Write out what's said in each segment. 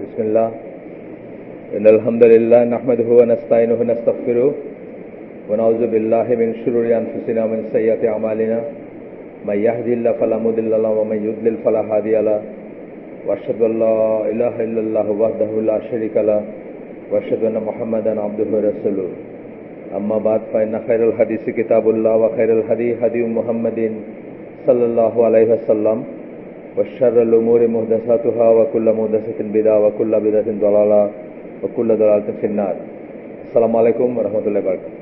بسم الله إن الحمد لله نحمده ونستعينه ونستغفره ونعوذ بالله من شرور أنفسنا ومن سيئات أعمالنا من يهدي الله فلا مضل له ومن يضلل فلا هادي له وأشهد أن لا إله إلا الله وحده لا شريك له وأشهد أن محمدا عبده ورسوله أما بعد فإن خير الحديث كتاب الله وخير الهدي هدي محمد صلى الله عليه وسلم وشر الأمور محدثاتها وكل محدثة بدعة وكل بدعة ضلالة وكل ضلالة في النار আসসালামু আলাইকুম ওয়া রাহমাতুল্লাহি ওয়া বারাকাতুহু।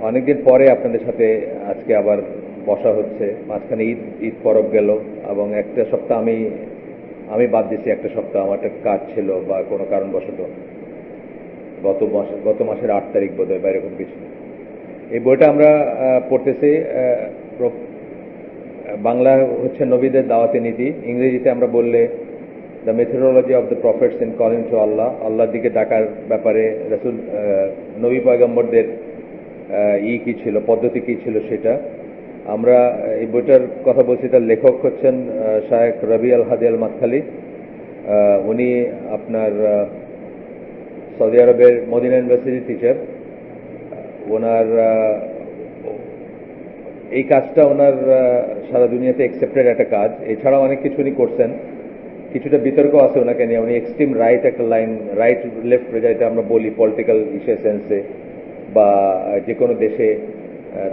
অনেকদিন পরে আপনাদের সাথে আজকে আবার বসা হচ্ছে। মাঝখানে ঈদ পরব গেল এবং একটা সপ্তাহ আমি বাদ দিয়েছি। একটা সপ্তাহ আমার একটা কাজ ছিল বা কোনো কারণবশত গত মাসের 8 তারিখ বোধহয় বা এরকম কিছু। এই বইটা আমরা পড়তেছি। বাংলা হচ্ছে নবীদের দাওয়াতে নীতি, ইংরেজিতে আমরা বললে the methodology of the prophets in calling to Allah, আল্লাহর দিকে ডাকার ব্যাপারে রাসূল নবী পয়গম্বরদের কি ছিল, পদ্ধতি কি ছিল সেটা আমরা এই বইটার কথা বলছি। তার লেখক হচ্ছেন শায়েখ রবি আল হাদি আল মাদখালি। উনি আপনার সৌদি আরবের মদিনা ইউনিভার্সিটির টিচার। ওনার এই কাজটা ওনার সারা দুনিয়াতে অ্যাকসেপ্টেড একটা কাজ। এছাড়াও অনেক কিছু উনি করছেন। কিছুটা বিতর্ক আছে ওনাকে নিয়ে। উনি এক্সট্রিম রাইট একটা লাইন, রাইট লেফট যেটা আমরা বলি পলিটিক্যাল ইস্যু সেন্সে, বা যে কোনো দেশে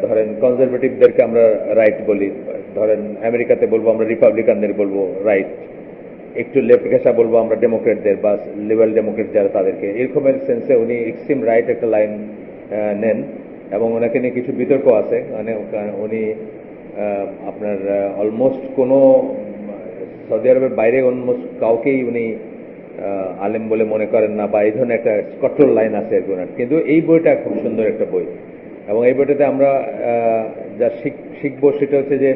ধরেন কনজারভেটিভদেরকে আমরা রাইট বলি, ধরেন আমেরিকাতে বলবো আমরা রিপাবলিকানদের বলবো রাইট, একটু লেফট ঘেঁষা বলবো আমরা ডেমোক্রেটদের বা লিবারেল ডেমোক্রেট যারা তাদেরকে, এরকমের সেন্সে উনি এক্সট্রিম রাইট একটা লাইন নেন এবং ওনাকে নিয়ে কিছু বিতর্ক আছে। মানে উনি আপনার অলমোস্ট কোনো সৌদি আরবের বাইরে অলমোস্ট কাউকেই উনি আলেম বলে মনে করেন না, বা এই ধরনের একটা কঠোর লাইন আছে আর ওনার। কিন্তু এই বইটা খুব সুন্দর একটা বই এবং এই বইটাতে আমরা যা শিখবো সেটা হচ্ছে যে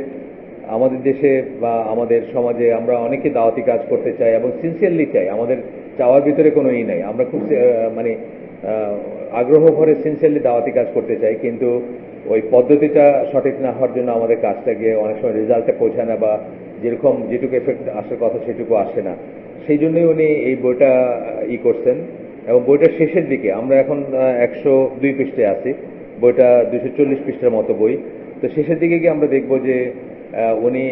আমাদের দেশে বা আমাদের সমাজে আমরা অনেকে দাওয়াতি কাজ করতে চাই এবং সিনসিয়ারলি চাই। আমাদের চাওয়ার ভিতরে কোনো নাই, আমরা খুব মানে আগ্রহ ভরে সিনসিয়ারলি দাওয়াতি কাজ করতে চাই, কিন্তু ওই পদ্ধতিটা সঠিক না হওয়ার জন্য আমাদের কাজটা গিয়ে অনেক সময় রেজাল্টে পৌঁছায় না, বা যেরকম যেটুকু এফেক্ট আসার কথা সেটুকু আসে না। সেই জন্যই উনি এই বইটা করছেন। এবং বইটার শেষের দিকে আমরা এখন 102 পৃষ্ঠায় আছি। বইটা 240 পৃষ্ঠার মতো বই। তো শেষের দিকে গিয়ে আমরা দেখব যে উনি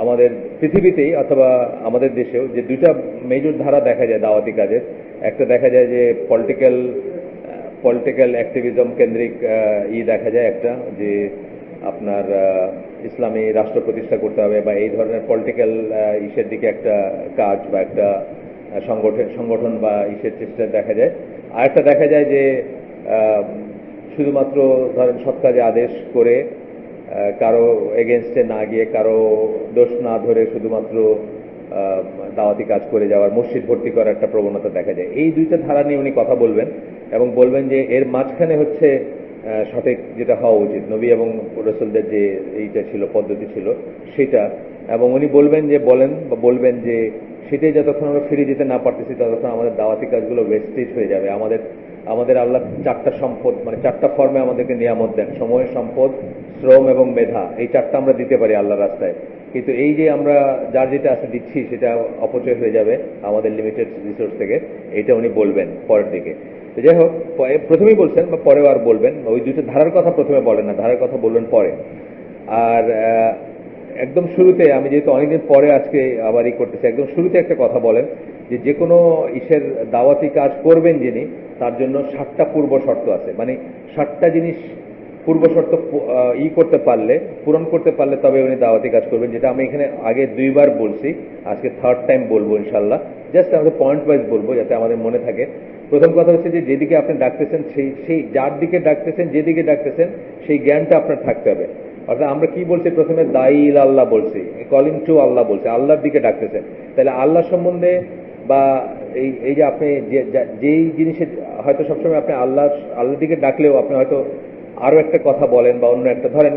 আমাদের পৃথিবীতেই অথবা আমাদের দেশেও যে দুইটা মেজর ধারা দেখা যায় দাওয়াতি কাজের। একটা দেখা যায় যে পলিটিক্যাল অ্যাক্টিভিজম কেন্দ্রিক দেখা যায়, একটা যে আপনার ইসলামী রাষ্ট্র প্রতিষ্ঠা করতে হবে বা এই ধরনের পলিটিক্যাল ইস্যুর দিকে একটা কাজ বা একটা সংগঠন বা ইস্যুর চেষ্টা দেখা যায়। আর একটা দেখা যায় যে শুধুমাত্র ধরেন সৎ কাজে আদেশ করে কারো এগেনস্টে না গিয়ে, কারো দোষ না ধরে শুধুমাত্র দাওয়াতি কাজ করে যাওয়ার, মসজিদ ভর্তি করার একটা প্রবণতা দেখা যায়। এই দুইটা ধারা নিয়ে উনি কথা বলবেন এবং বলবেন যে এর মাঝখানে হচ্ছে সঠিক যেটা হওয়া উচিত, নবী এবং রাসূলদের যে এইটা ছিল, পদ্ধতি ছিল সেটা। এবং উনি বলবেন যে সেটাই যতক্ষণ আমরা ফিরে যেতে না পারতেছি ততক্ষণ আমাদের দাওয়াতি কাজগুলো ওয়েস্টেজ হয়ে যাবে। আমাদের আল্লাহ 4টা সম্পদ, মানে 4টা ফর্মে আমাদেরকে নিয়ামত দেন: সময়, সম্পদ, শ্রম এবং মেধা। এই 4টা আমরা দিতে পারি আল্লাহর রাস্তায়, কিন্তু এই যে আমরা যার যেটা আছে দিচ্ছি সেটা অপচয় হয়ে যাবে আমাদের লিমিটেড রিসোর্স থেকে। এটা উনি বলবেন পরের দিকে। তো যাই হোক, প্রথমেই বলছেন বা পরেও আর বলবেন, ওই দুটো ধারার কথা প্রথমে বলেন না, ধারার কথা বলবেন পরে। আর একদম শুরুতে, আমি যেহেতু অনেকদিন পরে আজকে আবার করতেছি, একদম শুরুতে একটা কথা বলেন যে কোনো ইসের দাওয়াতি কাজ করবেন যিনি, তার জন্য 7টা পূর্ব শর্ত আছে। মানে 7টা জিনিস পূর্ব শর্ত করতে পারলে, পূরণ করতে পারলে তবে উনি দাওয়াতি কাজ করবেন, যেটা আমি এখানে আগে 2বার বলছি, আজকে 3rd টাইম বলবো ইনশাল্লাহ। জাস্ট আমাদের পয়েন্ট ওয়াইজ বলবো যাতে আমাদের মনে থাকে। প্রথম কথা হচ্ছে যে যেদিকে আপনি ডাকতেছেন সেই যার দিকে ডাকতেছেন, যেদিকে ডাকতেছেন সেই জ্ঞানটা আপনার থাকতে হবে। অর্থাৎ আমরা কি বলছি, প্রথমে দাইল আল্লাহ বলছি, কলিং টু আল্লাহ বলছি, আল্লাহর দিকে ডাকতেছেন। তাহলে আল্লাহ সম্বন্ধে বা এই যে আপনি যেই জিনিসের হয়তো সবসময় আপনি আল্লাহর দিকে ডাকলেও আপনি হয়তো আরো একটা কথা বলেন, বা অন্য একটা, ধরেন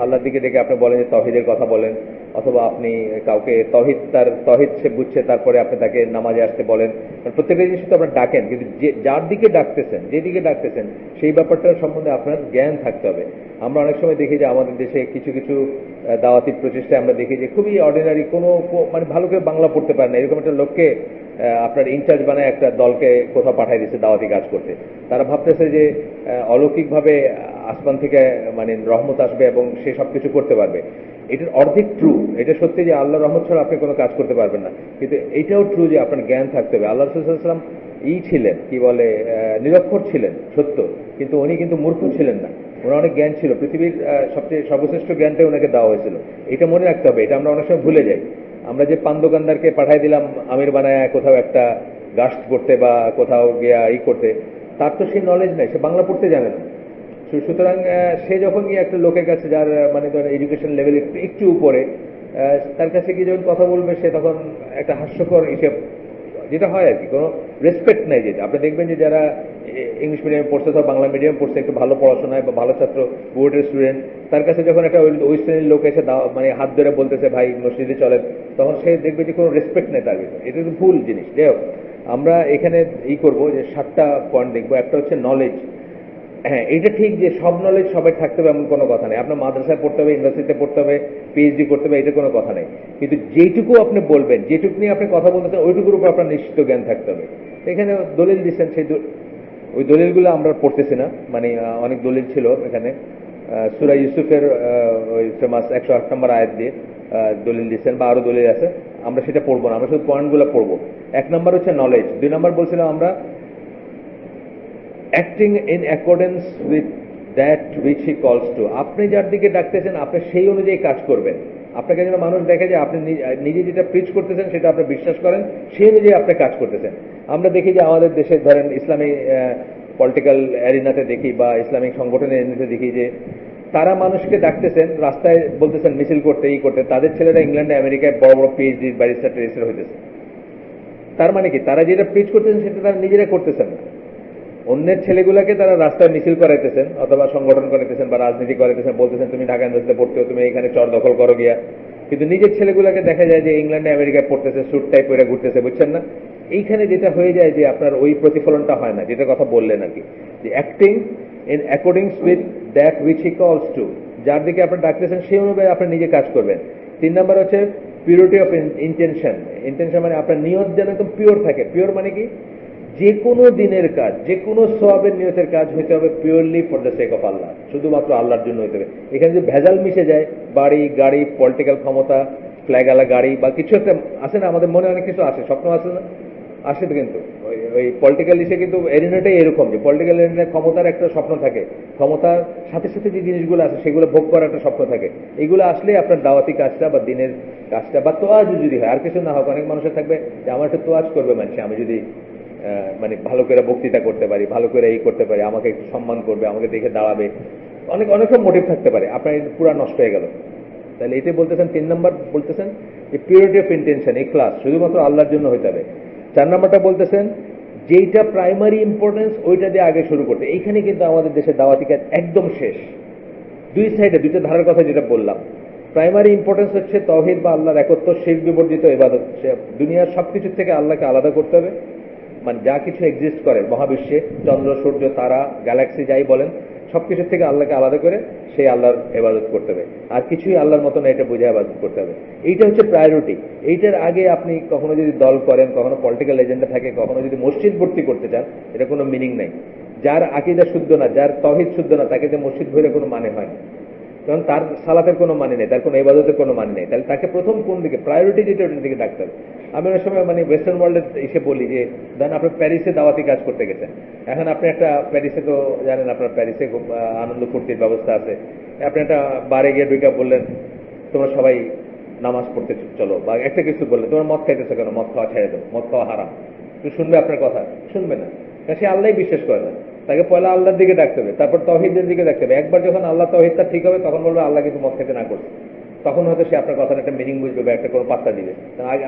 আল্লাহর দিকে ডেকে আপনি বলেন যে তৌহিদের কথা বলেন, অথবা আপনি কাউকে তৌহিদ সে বুঝছে তারপরে আপনি তাকে নামাজে আসতে বলেন। প্রত্যেকটা জিনিস তো আপনার ডাকেন, কিন্তু যার দিকে ডাকতেছেন, যেদিকে ডাকতেছেন সেই ব্যাপারটা সম্বন্ধে আপনার জ্ঞান থাকতে হবে। আমরা অনেক সময় দেখি যে আমাদের দেশে কিছু কিছু দাওয়াতি প্রচেষ্টায় আমরা দেখি যে খুবই অর্ডিনারি, কোনো মানে ভালো করে বাংলা পড়তে পারে না এরকম একটা লোককে আপনার ইনচার্জ বানায় একটা দলকে কোথাও পাঠিয়ে দিচ্ছে দাওয়াতি কাজ করতে। তারা ভাবতেছে যে অলৌকিকভাবে আসমান থেকে মানে রহমত আসবে এবং সে সবকিছু করতে পারবে। এটার অর্ধেক ট্রু, এটা সত্যি যে আল্লাহ রহমত ছাড়া আপনি কোনো কাজ করতে পারবেন না, কিন্তু এটাও ট্রু যে আপনার জ্ঞান থাকতে হবে। আল্লাহ রাসূল সাল্লাল্লাহু আলাইহি ওয়াসাল্লাম ছিলেন কি বলে নিরক্ষর ছিলেন সত্য, কিন্তু উনি কিন্তু মূর্খ ছিলেন না, ওনার অনেক জ্ঞান ছিল। পৃথিবীর সবচেয়ে সর্বশ্রেষ্ঠ জ্ঞানটাই ওনাকে দেওয়া হয়েছিল। এটা মনে রাখতে হবে, এটা আমরা অনেক সময় ভুলে যাই। আমরা যে পান দোকানদারকে পাঠাই দিলাম আমির বানায় কোথাও একটা গাস্ট করতে বা কোথাও গিয়া করতে, তার তো সেই নলেজ নাই, সে বাংলা পড়তে জানে না। সুতরাং সে যখন গিয়ে একটা লোকের কাছে যার মানে ধরেন এডুকেশন লেভেল একটু উপরে, তার কাছে গিয়ে যখন কথা বলবে সে তখন একটা হাস্যকর হিসেব, যেটা হয় আর কি, কোনো রেসপেক্ট নাই। যেটা আপনি দেখবেন যে যারা ইংলিশ মিডিয়ামে পড়ছে অথবা বাংলা মিডিয়াম পড়ছে, একটু ভালো পড়াশোনায় বা ভালো ছাত্র, বোর্ডের স্টুডেন্ট, তার কাছে যখন একটা ওই শ্রেণীর লোক এসে মানে হাত ধরে বলতেছে ভাই মসজিদে চলেন, তখন সে দেখবে যে কোনো রেসপেক্ট নেই তার ভিতরে। এটা তো ভুল জিনিস। যাই হোক, আমরা এখানে করবো যে 7টা পয়েন্ট দেখবো। একটা হচ্ছে নলেজ। হ্যাঁ, এটা ঠিক যে সব নলেজ সবাই থাকতে হবে এমন কোনো কথা নেই। আপনার মাদ্রাসায় পড়তে হবে, ইউনিভার্সিটিতে পড়তে হবে, পিএইচডি করতে হবে, এটা কোনো কথা নেই। কিন্তু যেটুকু আপনি বলবেন, যেটুকু নিয়ে আপনি কথা বলতেছেন, ওইটুকুর উপর আপনার নিশ্চিত জ্ঞান থাকতে হবে। এখানে দলিল দিচ্ছেন, সেই ওই দলিলগুলো আমরা পড়তেছি না, মানে অনেক দলিল ছিল এখানে। সূরা ইউসুফের ওই ফেমাস 108 নম্বর আয়াত দিয়ে দলিল দিচ্ছেন, বা আরো দলিল আছে, আমরা সেটা পড়বো না, আমরা শুধু পয়েন্টগুলো পড়বো। 1 নম্বর হচ্ছে নলেজ। 2 নম্বর বলছিলাম আমরা acting in accordance with that which হি কলস টু। আপনি যার দিকে ডাকতেছেন আপনি সেই অনুযায়ী কাজ করবেন। আপনাকে যেন মানুষ দেখে যে আপনি নিজে যেটা প্রিচ করতেছেন সেটা আপনি বিশ্বাস করেন, সেই অনুযায়ী আপনি কাজ করতেছেন। আমরা দেখি যে আমাদের দেশে ধরেন ইসলামী পলিটিক্যাল অ্যারিনাতে দেখি বা ইসলামিক সংগঠনের অ্যারিনাতে দেখি যে তারা মানুষকে ডাকতেছেন, রাস্তায় বলতেছেন মিছিল করতে, করতে, তাদের ছেলেরা ইংল্যান্ডে আমেরিকায় বড় বড় পিএইচডি ব্যারিস্টার টেরিস্টার হইতেছে। তার মানে কি, তারা যেটা প্রিচ করতেছেন সেটা তারা নিজেরা করতেছেন না, অন্যের ছেলেগুলোকে তারা রাস্তায় মিছিল করাইতেছেন অথবা সংগঠন করাইতেছেন বা রাজনীতি করাইতেছেন, বলতেছেন তুমি ঢাকা ইউনিভার্সিটিতে পড়তেও, তুমি এখানে চর দখল করো গিয়া। কিন্তু নিজের ছেলেগুলোকে দেখা যায় যে ইংল্যান্ডে আমেরিকায় পড়তেছে, স্যুট টাই পরে ঘুরতেছে, বুঝছেন না? এইখানে যেটা হয়ে যায় যে আপনার ওই প্রতিফলনটা হয় না, যেটা কথা বললেন আর কি, যে acting in accordance with that which হি কলস টু। যার দিকে আপনি ডাকতেছেন সেই অনুযায়ী আপনি নিজে কাজ করবেন। 3 নম্বর হচ্ছে পিউরিটি অফ ইন্টেনশন। ইন্টেনশন মানে আপনার নিয়ত যেন একদম পিওর থাকে। পিওর মানে কি, যে কোনো দিনের কাজ, যে কোনো সওয়াবের নিয়তের কাজ হইতে হবে purely for the sake of Allah, শুধুমাত্র আল্লাহর জন্য হইতে হবে। এখানে যে ভেজাল মিশে যায়, বাড়ি গাড়ি, পলিটিক্যাল ক্ষমতা, ফ্ল্যাগওয়ালা গাড়ি বা কিছু একটা আছে না, আমাদের মনে অনেক কিছু আসে, স্বপ্ন আছে না, আসে তো। কিন্তু ওই পলিটিক্যাল ইসে কিন্তু এরিনাটাই এরকম যে পলিটিক্যাল এরিনায় ক্ষমতার একটা স্বপ্ন থাকে, ক্ষমতার সাথে সাথে যে জিনিসগুলো আছে সেগুলো ভোগ করার একটা স্বপ্ন থাকে। এগুলো আসলে আপনার দাওয়াতি কাজটা বা দিনের কাজটা বা তোয়াজও যদি হয়, আর কিছু না হোক, অনেক মানুষের থাকবে যে আমার একটু তোয়াজ করবে মানুষ, আমি যদি মানে ভালো করে বক্তৃতা করতে পারি, ভালো করে করতে পারি, আমাকে একটু সম্মান করবে, আমাকে দেখে দাঁড়াবে, অনেক অনেক সব মোটিভ থাকতে পারে, আপনার পুরা নষ্ট হয়ে গেল। তাহলে এটাই বলতেছেন 3 নম্বর বলতেছেন যে পিউরিটি অফ ইন্টেনশন, ইখলাস, শুধুমাত্র আল্লাহর জন্য হইতে হবে। 4 নম্বরটা বলতেছেন যেইটা প্রাইমারি ইম্পর্টেন্স ওইটা দিয়ে আগে শুরু করতে। এইখানে কিন্তু আমাদের দেশের দাওয়াতি কাজ একদম শেষ। দুই সাইডে, দুইটা ধারার কথা যেটা বললাম, প্রাইমারি ইম্পর্টেন্স হচ্ছে তাওহীদ বা আল্লাহর একত্ব, শিরক বিবর্জিত ইবাদত। দুনিয়ার সবকিছু থেকে আল্লাহকে আলাদা করতে হবে। মানে যা কিছু এক্সিস্ট করে মহাবিশ্বে, চন্দ্র সূর্য তারা গ্যালাক্সি যাই বলেন, সবকিছু থেকে আল্লাহকে আলাদা করে সেই আল্লাহর ইবাদত করতে হবে। আর কিছুই আল্লাহর মতো না, এটা বুঝে ইবাদত করতে হবে। এইটা হচ্ছে প্রায়োরিটি। এইটার আগে আপনি কখনো যদি দল করেন, কখনো পলিটিক্যাল এজেন্ডা থাকে, কখনো যদি মসজিদ ভর্তি করতে চান, এটা কোনো মিনিং নাই। যার আকীদা শুদ্ধ না, যার তাওহীদ শুদ্ধ না, তাকে যে মসজিদ ভরে কোনো মানে হয় না, কারণ তার সালাতের কোনো মানে নেই, তার কোনো ইবাদতের কোনো মানে নেই। তাহলে তাকে প্রথম কোন দিকে প্রায়োরিটি, যেটা ওটার দিকে ডাকতে হবে। আমি অনেক সময় মানে ওয়েস্টার্ন ওয়ার্ল্ডে এসে বলি যে ধরেন আপনি প্যারিসে দাওয়াতি কাজ করতে গেছেন, এখন আপনি একটা প্যারিসে তো জানেন আপনার প্যারিসে খুব আনন্দ ফুর্তির ব্যবস্থা আছে, আপনি একটা বারে গিয়ে ঢুকে বললেন তোমরা সবাই নামাজ পড়তে চলো, বা একটা কিছু বললেন, তোমার মদ খাইতেছো কেন, মদ খাওয়া ছেড়ে দাও, মদ খাওয়া হারাম, তো শুনবে আপনার কথা? শুনবে না, কারণ সে আল্লাহ বিশ্বাস করে না। তাকে পয়লা আল্লাহর দিকে ডাকতে হবে, তারপর তৌহিদের দিকে ডাকতে হবে। একবার যখন আল্লাহ তৌহিদটা ঠিক হবে তখন বলবে আল্লাহ কিন্তু মদ খেতে না করছে, তখন হয়তো সে আপনার কথার একটা মিনিং বুঝবে বা একটা কোনো পাত্তা দিবে।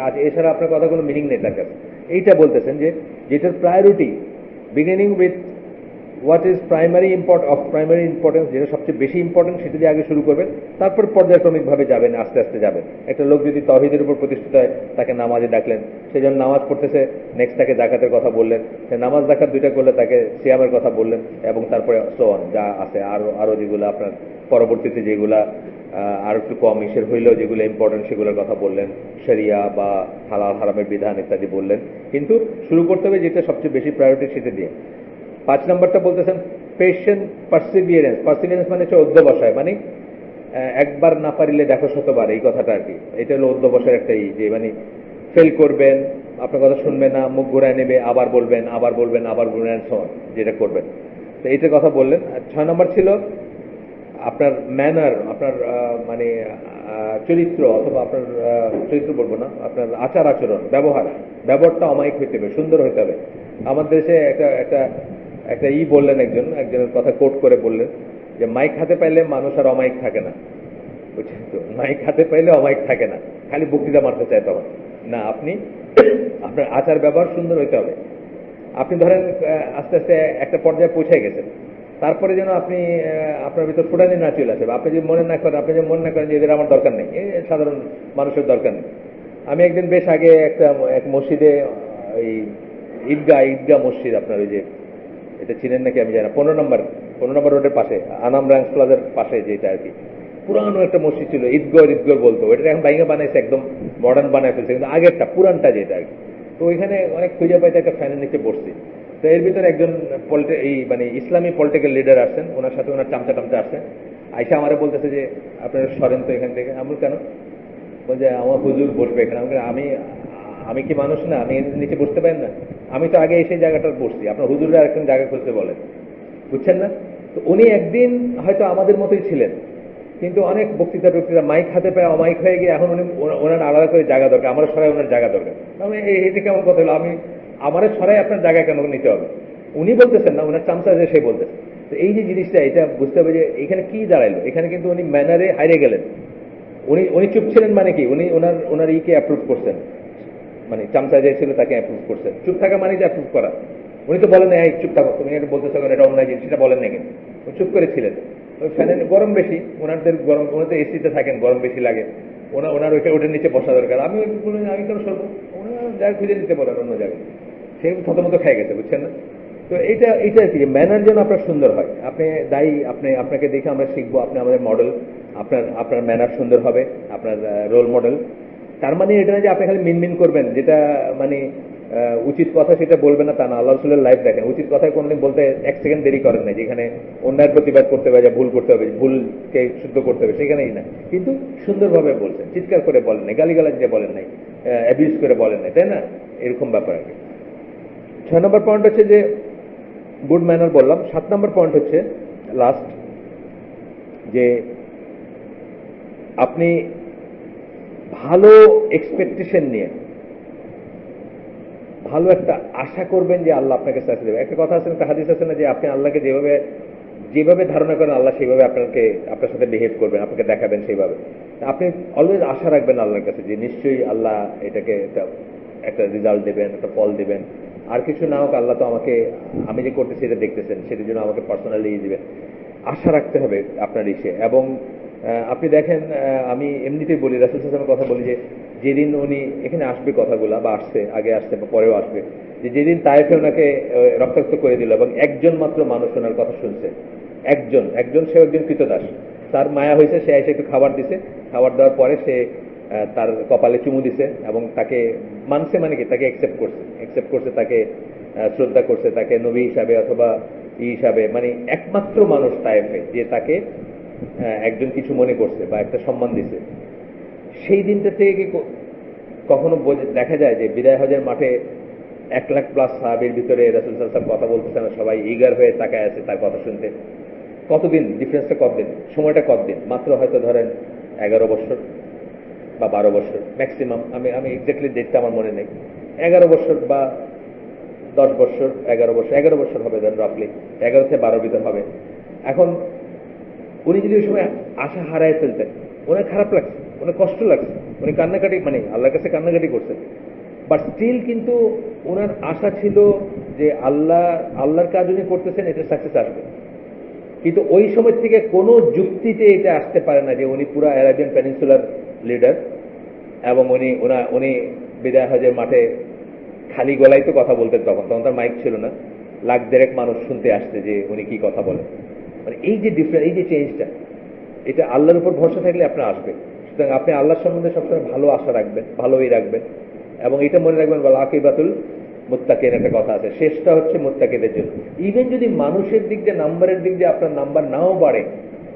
আজ এছাড়া আপনার কথা কোনো মিনিং নেই তার কাছে। এইটা বলতেছেন যে যেটার priority, beginning with what is primary primary importance, যেটা সবচেয়ে বেশি ইম্পর্টেন্ট সেটা দিয়ে আগে শুরু করবেন, তারপর পর্যায়ক্রমিকভাবে যাবেন, আস্তে আস্তে যাবেন। একটা লোক যদি তৌহিদের উপর প্রতিষ্ঠিত হয়, তাকে নামাজে ডাকলেন, সে যখন নামাজ পড়তেছে, নেক্সট তাকে জাকাতের কথা বললেন, সে নামাজ জাকাত দুইটা করলে তাকে সিয়ামের কথা বললেন, এবং তারপরে সোয়ান যা আছে আরো আরো যেগুলো আপনার পরবর্তীতে যেগুলা আর একটু কম ইসের হইলেও যেগুলো ইম্পর্টেন্ট সেগুলোর কথা বললেন, শরিয়া বা হালাল হারামের বিধান ইত্যাদি বললেন। কিন্তু শুরু করতে হবে যেটা সবচেয়ে বেশি প্রায়োরিটি সেটা দিয়ে। 5 নম্বরটা বলতেছেন পেশেন্ট পার্সিভিয়ারেন্স। পার্সিভিয়ারেন্স মানে হচ্ছে অধ্যবসায়, মানে একবার না পারিলে দেখো শতবার, এই কথাটা আর কি। এটা হলো অধ্যবসায়ের একটা যে মানে ফেল করবেন, আপনার কথা শুনবে না, মুখ ঘুরায় নেবে, আবার বলবেন আবার বলবেন আবার বলবেন, যেটা করবেন। তো এইটার কথা বললেন। আর 6 নম্বর ছিল আপনার ম্যানার, আপনার মানে চরিত্র, অথবা আপনার চরিত্র বলবো না, আপনার আচার আচরণ, ব্যবহারটা অমায়িক হইতে হবে, সুন্দর হইতে হবে। আমাদের দেশে একটা একটা একটা বললেন, একজনের কথা কোট করে বললেন যে মাইক হাতে পাইলে মানুষ আর অমায়িক থাকে না। বুঝছেন তো, মাইক হাতে পাইলে অমায়িক থাকে না, খালি বক্তৃতা মারতে চায় তখন না। আপনি আপনার আচার ব্যবহার সুন্দর হইতে হবে। আপনি ধরেন আস্তে আস্তে একটা পর্যায়ে পৌঁছে গেছেন, তারপরে যেন আপনি আপনার ভিতর ফুটানি না চলে আসে, আপনি যদি মনে না করেন, যে এদের আমার দরকার নেই, সাধারণ মানুষের দরকার নেই। আমি একদিন বেশ আগে এক মসজিদে, ওই ঈদগাহ মসজিদ, আপনার ওই যে এটা চিনেন নাকি আমি জানি না, 15 নম্বর রোডের পাশে, আনাম রাঞ্চ প্লাজার পাশে যেটা আর কি, পুরানো একটা মসজিদ ছিল, ঈদগাহ বলতো। ওটা এখন বাইঙ্গা বানাইছে, একদম মডার্ন বানায় ফেলছে, কিন্তু আগেরটা পুরানটা যেটা আর কি। তো ওইখানে অনেক খুঁজে পাইতে একটা ফ্যানের নিচে বসছি। তো এর ভিতরে একজন মানে ইসলামী পলিটিক্যাল লিডার আসছেন, ওনার সাথে ওনার চামচা আসছেন। আইসা আমারে বলতেছে যে আপনার সরেন তো এখান থেকে। আমি কেন? বলছে আমার হুজুর বসবে এখানে। আমি আমি কি মানুষ না, আমি এর নিচে বসতে পারেন না? আমি তো আগে এসে জায়গাটা বসছি, আপনার হুজুররা আরেকজন জায়গা খুঁজতে বলেন, বুঝছেন না? তো উনি একদিন হয়তো আমাদের মতোই ছিলেন, কিন্তু অনেক বক্তৃতা মাইক হাতে পায় অমাইক হয়ে গিয়ে এখন উনি ওনার আলাদা করে জায়গা দরকার, আমার সরাই ওনার জায়গা দরকার। আমি এটা কেমন কথা হলো? আমি আমার সরাই আপনার জায়গা কেন নিতে হবে? উনি বলতেছেন না, ওনার চামচা যে সে বলতেছে। তো এই যে জিনিসটা, এটা বুঝতে হবে যে এখানে কি দাঁড়াইলো। এখানে কিন্তু উনি ম্যানারে হারিয়ে গেলেন। উনি চুপ ছিলেন মানে কি, উনি ওনার ইকে অ্যাপ্রুভ করছেন, মানে চামচা যে ছিল তাকে অ্যাপ্রুভ করছেন। চুপ থাকা মানে যে অ্যাপ্রুভ করা। উনি তো বলেন না এই চুপ থাকো, তুমি এটা বলতেছো এটা অন্যায় জিনিস, সেটা বলেন না, কিন্তু চুপ করেছিলেন। ওই ফ্যানের গরম বেশি, ওনাদের গরম, ওনাদের এসিতে থাকেন, গরম বেশি লাগে, ওনার ওটার নিচে বসা দরকার। আমি আমি কেন সরবো? ওনার জায়গা খুঁজে দিতে বলেন অন্য জায়গায়। সে থতমতো খেয়ে গেছে, বুঝছেন না? তো এটা কি ম্যানার যেন আপনার সুন্দর হয়। আপনি দায়ী, আপনাকে দেখে আমরা শিখবো, আপনি আমাদের মডেল। আপনার ম্যানার সুন্দর হবে, আপনার রোল মডেল। তার মানে এটা না যে আপনি খালি মিনমিন করবেন, যেটা মানে উচিত কথা সেটা বলবেন না তা না। আল্লাহ রাসূলের লাইফ দেখেন, উচিত কথায় কোনদিন বলতে 1 সেকেন্ড দেরি করেন না। যেখানে অন্যায়ের প্রতিবাদ করতে হবে, ভুল করতে হবে, ভুলকে শুদ্ধ করতে হবে, সেখানেই না, কিন্তু সুন্দরভাবে বলছেন, চিৎকার করে বলেন নাই, গালিগালাজ দিয়ে বলেন নাই, অ্যাবিউজ করে বলেন নাই, তাই না? এরকম ব্যাপার আর কি। 6 নম্বর পয়েন্ট হচ্ছে যে গুড ম্যানার বললাম। 7 নম্বর পয়েন্ট হচ্ছে লাস্ট, যে আপনি ভালো এক্সপেকটেশন নিয়ে ভালো একটা আশা করবেন যে আল্লাহ আপনাকে সাথে দেবে। একটা কথা আছে, একটা হাদিস আছে না, যে আপনি আল্লাহকে যেভাবে ধারণা করেন আল্লাহ সেইভাবে আপনার সাথে বিহেভ করবেন, আপনাকে দেখাবেন সেইভাবে। আপনি অলওয়েজ আশা রাখবেন আল্লাহর কাছে যে নিশ্চয়ই আল্লাহ এটাকে একটা রেজাল্ট দেবেন, একটা ফল দেবেন। আর কিছু না হোক, আল্লাহ তো আমি যে করতেছি এটা দেখতেছেন, সেটার জন্য আমাকে পার্সোনালি দিবেন। আশা রাখতে হবে আপনার ইসে। এবং আপনি দেখেন, আমি এমনিতেই বলি, রাসূল সাল্লাল্লাহু আলাইহি ওয়াসাল্লামের কথা বলি, যে যেদিন উনি এখানে আসবে, কথাগুলা বা আসছে, আগে আসছে বা পরেও আসবে, যে যেদিন তায়েফে ওনাকে রক্তাক্ত করে দিল এবং একজন মাত্র মানুষ ওনার কথা শুনছে, একজন সে একজন কৃতদাস, তার মায়া হয়েছে, সে এসে একটু খাবার দিছে, খাবার দেওয়ার পরে সে তার কপালে চুমু দিছে এবং তাকে মানছে, মানে কি তাকে অ্যাকসেপ্ট করছে, তাকে শ্রদ্ধা করছে, তাকে নবী হিসাবে অথবা হিসাবে, মানে একমাত্র মানুষ তায়েফে যে তাকে একজন কিছু মনে করছে বা একটা সম্মান দিছে। সেই দিনটা থেকে কখনো দেখা যায় যে বিদায় হজের মাঠে 1,00,000+ সাহাবীর ভিতরে রাসূল সাল্লাল্লাহু আলাইহি ওয়াসাল্লাম কথা বলতেছে না, সবাই ইগার হয়ে তাকায় আছে তার কথা শুনতে। কতদিন ডিফারেন্সটা, কতদিন সময়টা, কতদিন? মাত্র হয়তো ধরেন 11 বছর বা 12 বছর ম্যাক্সিমাম। আমি এক্স্যাক্টলি ডেটটা আমার মনে নেই। 11 বছর বা 10 বছর, 11 বছর হবে ধরেন, রাফলি 11 থেকে 12 ভিতর হবে। এখন উনি যদি ওই সময় আশা হারায় ফেলতেন, ওনার খারাপ লাগছে, ওনার কষ্ট লাগছে, উনি কান্নাকাটি, মানে আল্লাহর কাছে কান্নাকাটি করছেন। বাট স্টিল কিন্তু ওনার আশা ছিল যে আল্লাহর কাজ উনি করতেছেন, এটা সাকসেস আসবে। কিন্তু ওই সময় থেকে কোনো যুক্তিতে এটা আসতে পারে না যে উনি পুরো অ্যারাবিয়ান পেনিনসুলার লিডার, এবং উনি বিদায় হজের মাঠে খালি গলায় তো কথা বলতেন। তখন তার মাইক ছিল না, 1,00,000 মানুষ শুনতে আসছে যে উনি কি কথা বলেন। মানে এই যে ডিফারেন্স, এই যে চেঞ্জটা, এটা আল্লাহর উপর ভরসা থাকলে আপনার আসবে। সুতরাং আপনি আল্লাহর সম্বন্ধে সবসময় ভালো আশা রাখবেন, ভালোই রাখবেন, এবং এটা মনে রাখবেন বলা আকিবাতুল মুত্তাকিন একটা কথা আছে, শেষটা হচ্ছে মুত্তাকিদের জন্য। ইভেন যদি মানুষের দিক দিয়ে, নাম্বারের দিক দিয়ে আপনার নাম্বার নাও বাড়ে,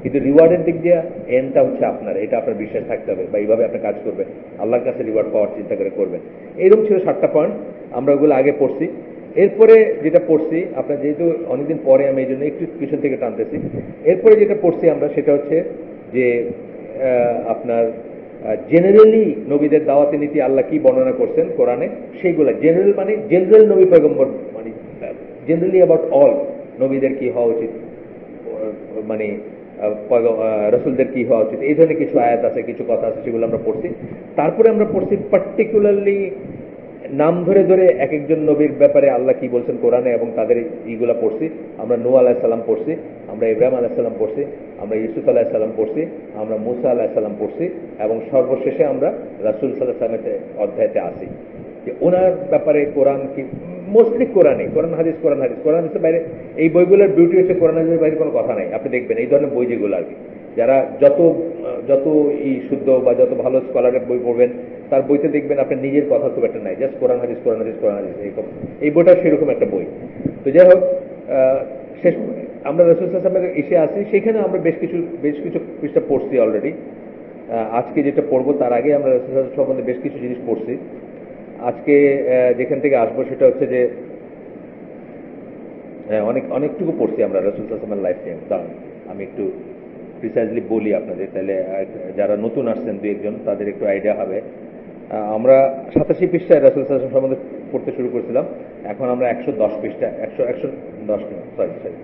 কিন্তু রিওয়ার্ডের দিক দিয়ে এন্ডটা হচ্ছে আপনার, এটা আপনার বিশ্বাস থাকতে হবে, বা এইভাবে আপনি কাজ করবেন, আল্লাহর কাছে রিওয়ার্ড পাওয়ার চিন্তা করে করবেন। এরকম ছিল 7টা পয়েন্ট, আমরা ওগুলো আগে পড়ছি। এরপরে যেটা পড়ছি, আপনার যেহেতু অনেকদিন পরে আমি এই জন্য একটু পিছন থেকে টানতেছি, এরপরে যেটা পড়ছি আমরা সেটা হচ্ছে যে আপনার জেনারেলি নবীদের দাওয়াতি নীতি আল্লাহ কি বর্ণনা করছেন কোরআনে, সেইগুলা জেনারেল, মানে জেনারেল নবী পয়গম্বর, মানে জেনারেলি অ্যাবাউট অল নবীদের কি হওয়া উচিত, মানে রসুলদের কি হওয়া উচিত, এই ধরনের কিছু আয়াত আছে, কিছু কথা আছে, সেগুলো আমরা পড়ছি। তারপরে আমরা পড়ছি পার্টিকুলারলি নাম ধরে ধরে এক একজন নবীর ব্যাপারে আল্লাহ কি বলছেন কোরআনে, এবং তাদের এইগুলা পড়ছি। আমরা নূহ আলাইহিসসালাম পড়ছি, আমরা ইব্রাহিম আলাইহিসসালাম পড়ছি, আমরা ইউসুফ আলাইহিসসালাম পড়ছি, আমরা মুসা আলাইহিসসালাম পড়ছি, এবং সর্বশেষে আমরা রাসূল সাল্লাল্লাহু আলাইহি ওয়াসাল্লামের অধ্যায়তে আসি যে ওনার ব্যাপারে কোরআন কি, মোস্টলি কোরআন হাদিস, কোরআন হাদিসের বাইরে এই বইগুলোর বিউটি হচ্ছে কোরআন হাদিসের বাইরে কোনো কথা নাই। আপনি দেখবেন এই ধরনের বই যেগুলো আর কি, যারা যত যত শুদ্ধ বা যত ভালো স্কলারের বই পড়বেন, তার বইতে দেখবেন আপনার নিজের কথা খুব একটা নাই, জাস্ট কোরআন হাদিস এইরকম। এই বইটা সেরকম একটা বই। তো যাই হোক, শেষ আমরা রাসূল সাল্লাল্লাহু আলাইহি ওয়াসাল্লামের এসে আসি, সেখানে আমরা বেশ কিছু পৃষ্ঠা পড়ছি অলরেডি। আজকে যেটা পড়বো তার আগে আমরা রাসূল সাল্লাল্লাহু আলাইহি ওয়াসাল্লাম সম্বন্ধে বেশ কিছু জিনিস পড়ছি। আজকে যেখান থেকে আসবো সেটা হচ্ছে যে অনেকটুকু পড়ছি আমরা রাসূল সাল্লাল্লাহু আলাইহি ওয়াসাল্লামের লাইফ টাইম। দাঁড়ান আমি একটু প্রিসাইজলি বলি আপনাদের, তাহলে যারা নতুন আসছেন দুই একজন তাদের একটু আইডিয়া হবে। আমরা 87 পৃষ্ঠায় রাসূল সাল্লাল্লাহু আলাইহি ওয়াসাল্লাম সম্বন্ধে পড়তে শুরু করেছিলাম, এখন আমরা 110 পৃষ্ঠা, 110 সরি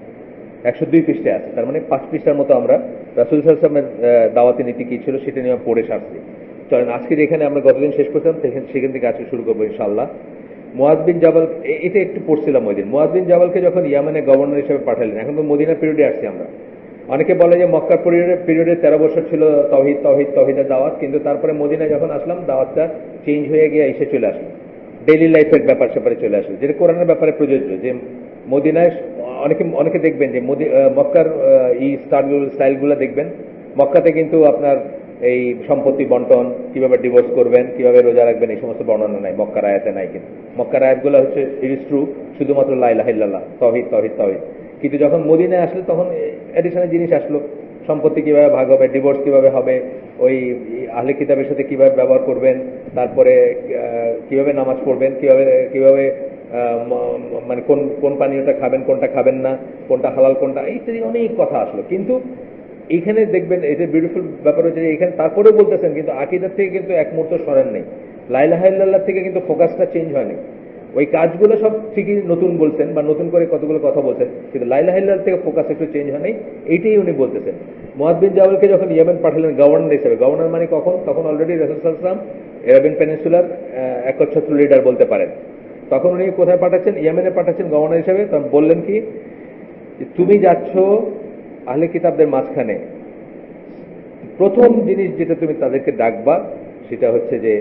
102 পৃষ্ঠায় আছে। তার মানে 5 পৃষ্ঠার মতো আমরা রাসূল সাল্লাল্লাহু আলাইহি ওয়াসাল্লামের দাওয়াতি নীতি কি ছিল সেটা নিয়ে পড়ে সারছি। চলেন আজকে যেখানে আমরা গতদিন শেষ করছিলাম সেখান থেকে আজকে শুরু করবো ইনশাআল্লাহ। মুআয বিন জাবাল, এটা একটু পড়ছিলাম ওই দিন। মুআয বিন জাবালকে যখন ইয়ামানে গভর্নর হিসেবে পাঠালেন, এখন তো মদিনা পিরিয়ডে আসছি আমরা, অনেকে বলে যে মক্কার পিরিয়ডে 13 বছর ছিল তৌহিদের দাওয়াত, কিন্তু তারপরে মদিনায় যখন আসলাম দাওয়াতটা চেঞ্জ হয়ে গিয়ে এসে চলে আসলো ডেইলি লাইফের ব্যাপার স্যাপারে চলে আসলো, যেটা কোরআনের ব্যাপারে প্রযোজ্য। যে মদিনায় অনেকে দেখবেন যে মক্কার এই স্টাইলগুলো দেখবেন, মক্কাতে কিন্তু আপনার এই সম্পত্তি বন্টন, কিভাবে ডিভোর্স করবেন, কিভাবে রোজা রাখবেন, এই সমস্ত বর্ণনা নাই, মক্কার আয়াতে নাই। কিন্তু মক্কার আয়াতগুলো হচ্ছে ইট ইজ ট্রু, শুধুমাত্র লা ইলাহা ইল্লাল্লাহ, তাওহীদ। কিন্তু যখন মদিনায় আসলে তখন এডিশনাল জিনিস আসলো, সম্পত্তি কিভাবে ভাগ হবে, ডিভোর্স কিভাবে হবে, ওই আহলে কিতাবের সাথে কিভাবে ব্যবহার করবেন, তারপরে কিভাবে নামাজ পড়বেন, কিভাবে মানে কোন পানীয়টা খাবেন, কোনটা খাবেন না, কোনটা হালাল কোনটা, ইত্যাদি অনেক কথা আসলো। কিন্তু এইখানে দেখবেন এটা বিউটিফুল ব্যাপার হচ্ছে যে এখানে তারপরেও বলতেছেন, কিন্তু আকীদার থেকে কিন্তু এক মুহূর্ত সরেন নেই, লা ইলাহা ইল্লাল্লাহ থেকে কিন্তু ফোকাসটা চেঞ্জ হয়নি। ওই কাজগুলো সব ঠিকই নতুন বলছেন বা নতুন করে কতগুলো কথা বলছেন, কিন্তু লা ইলাহা ইল্লাল্লাহ থেকে ফোকাস একটু চেঞ্জ হয় নাই, এইটাই উনি বলতেছেন। মুআয বিন জাবালকে যখন ইয়েমেন পাঠালেন গভর্নর হিসেবে, গভর্নর মানে তখন অলরেডি রাসূল সাল্লাল্লাহু আলাইহি ওয়াসাল্লাম আরাবিয়ান পেনিনসুলার একচ্ছত্র লিডার বলতে পারেন। তখন উনি কোথায় পাঠাচ্ছেন? ইয়েমেনে পাঠাচ্ছেন গভর্নর হিসেবে। তখন বললেন কি, তুমি যাচ্ছ আহলে কিতাবদের মাঝখানে, প্রথম জিনিস যেটা তুমি তাদেরকে ডাকবা সেটা হচ্ছে যে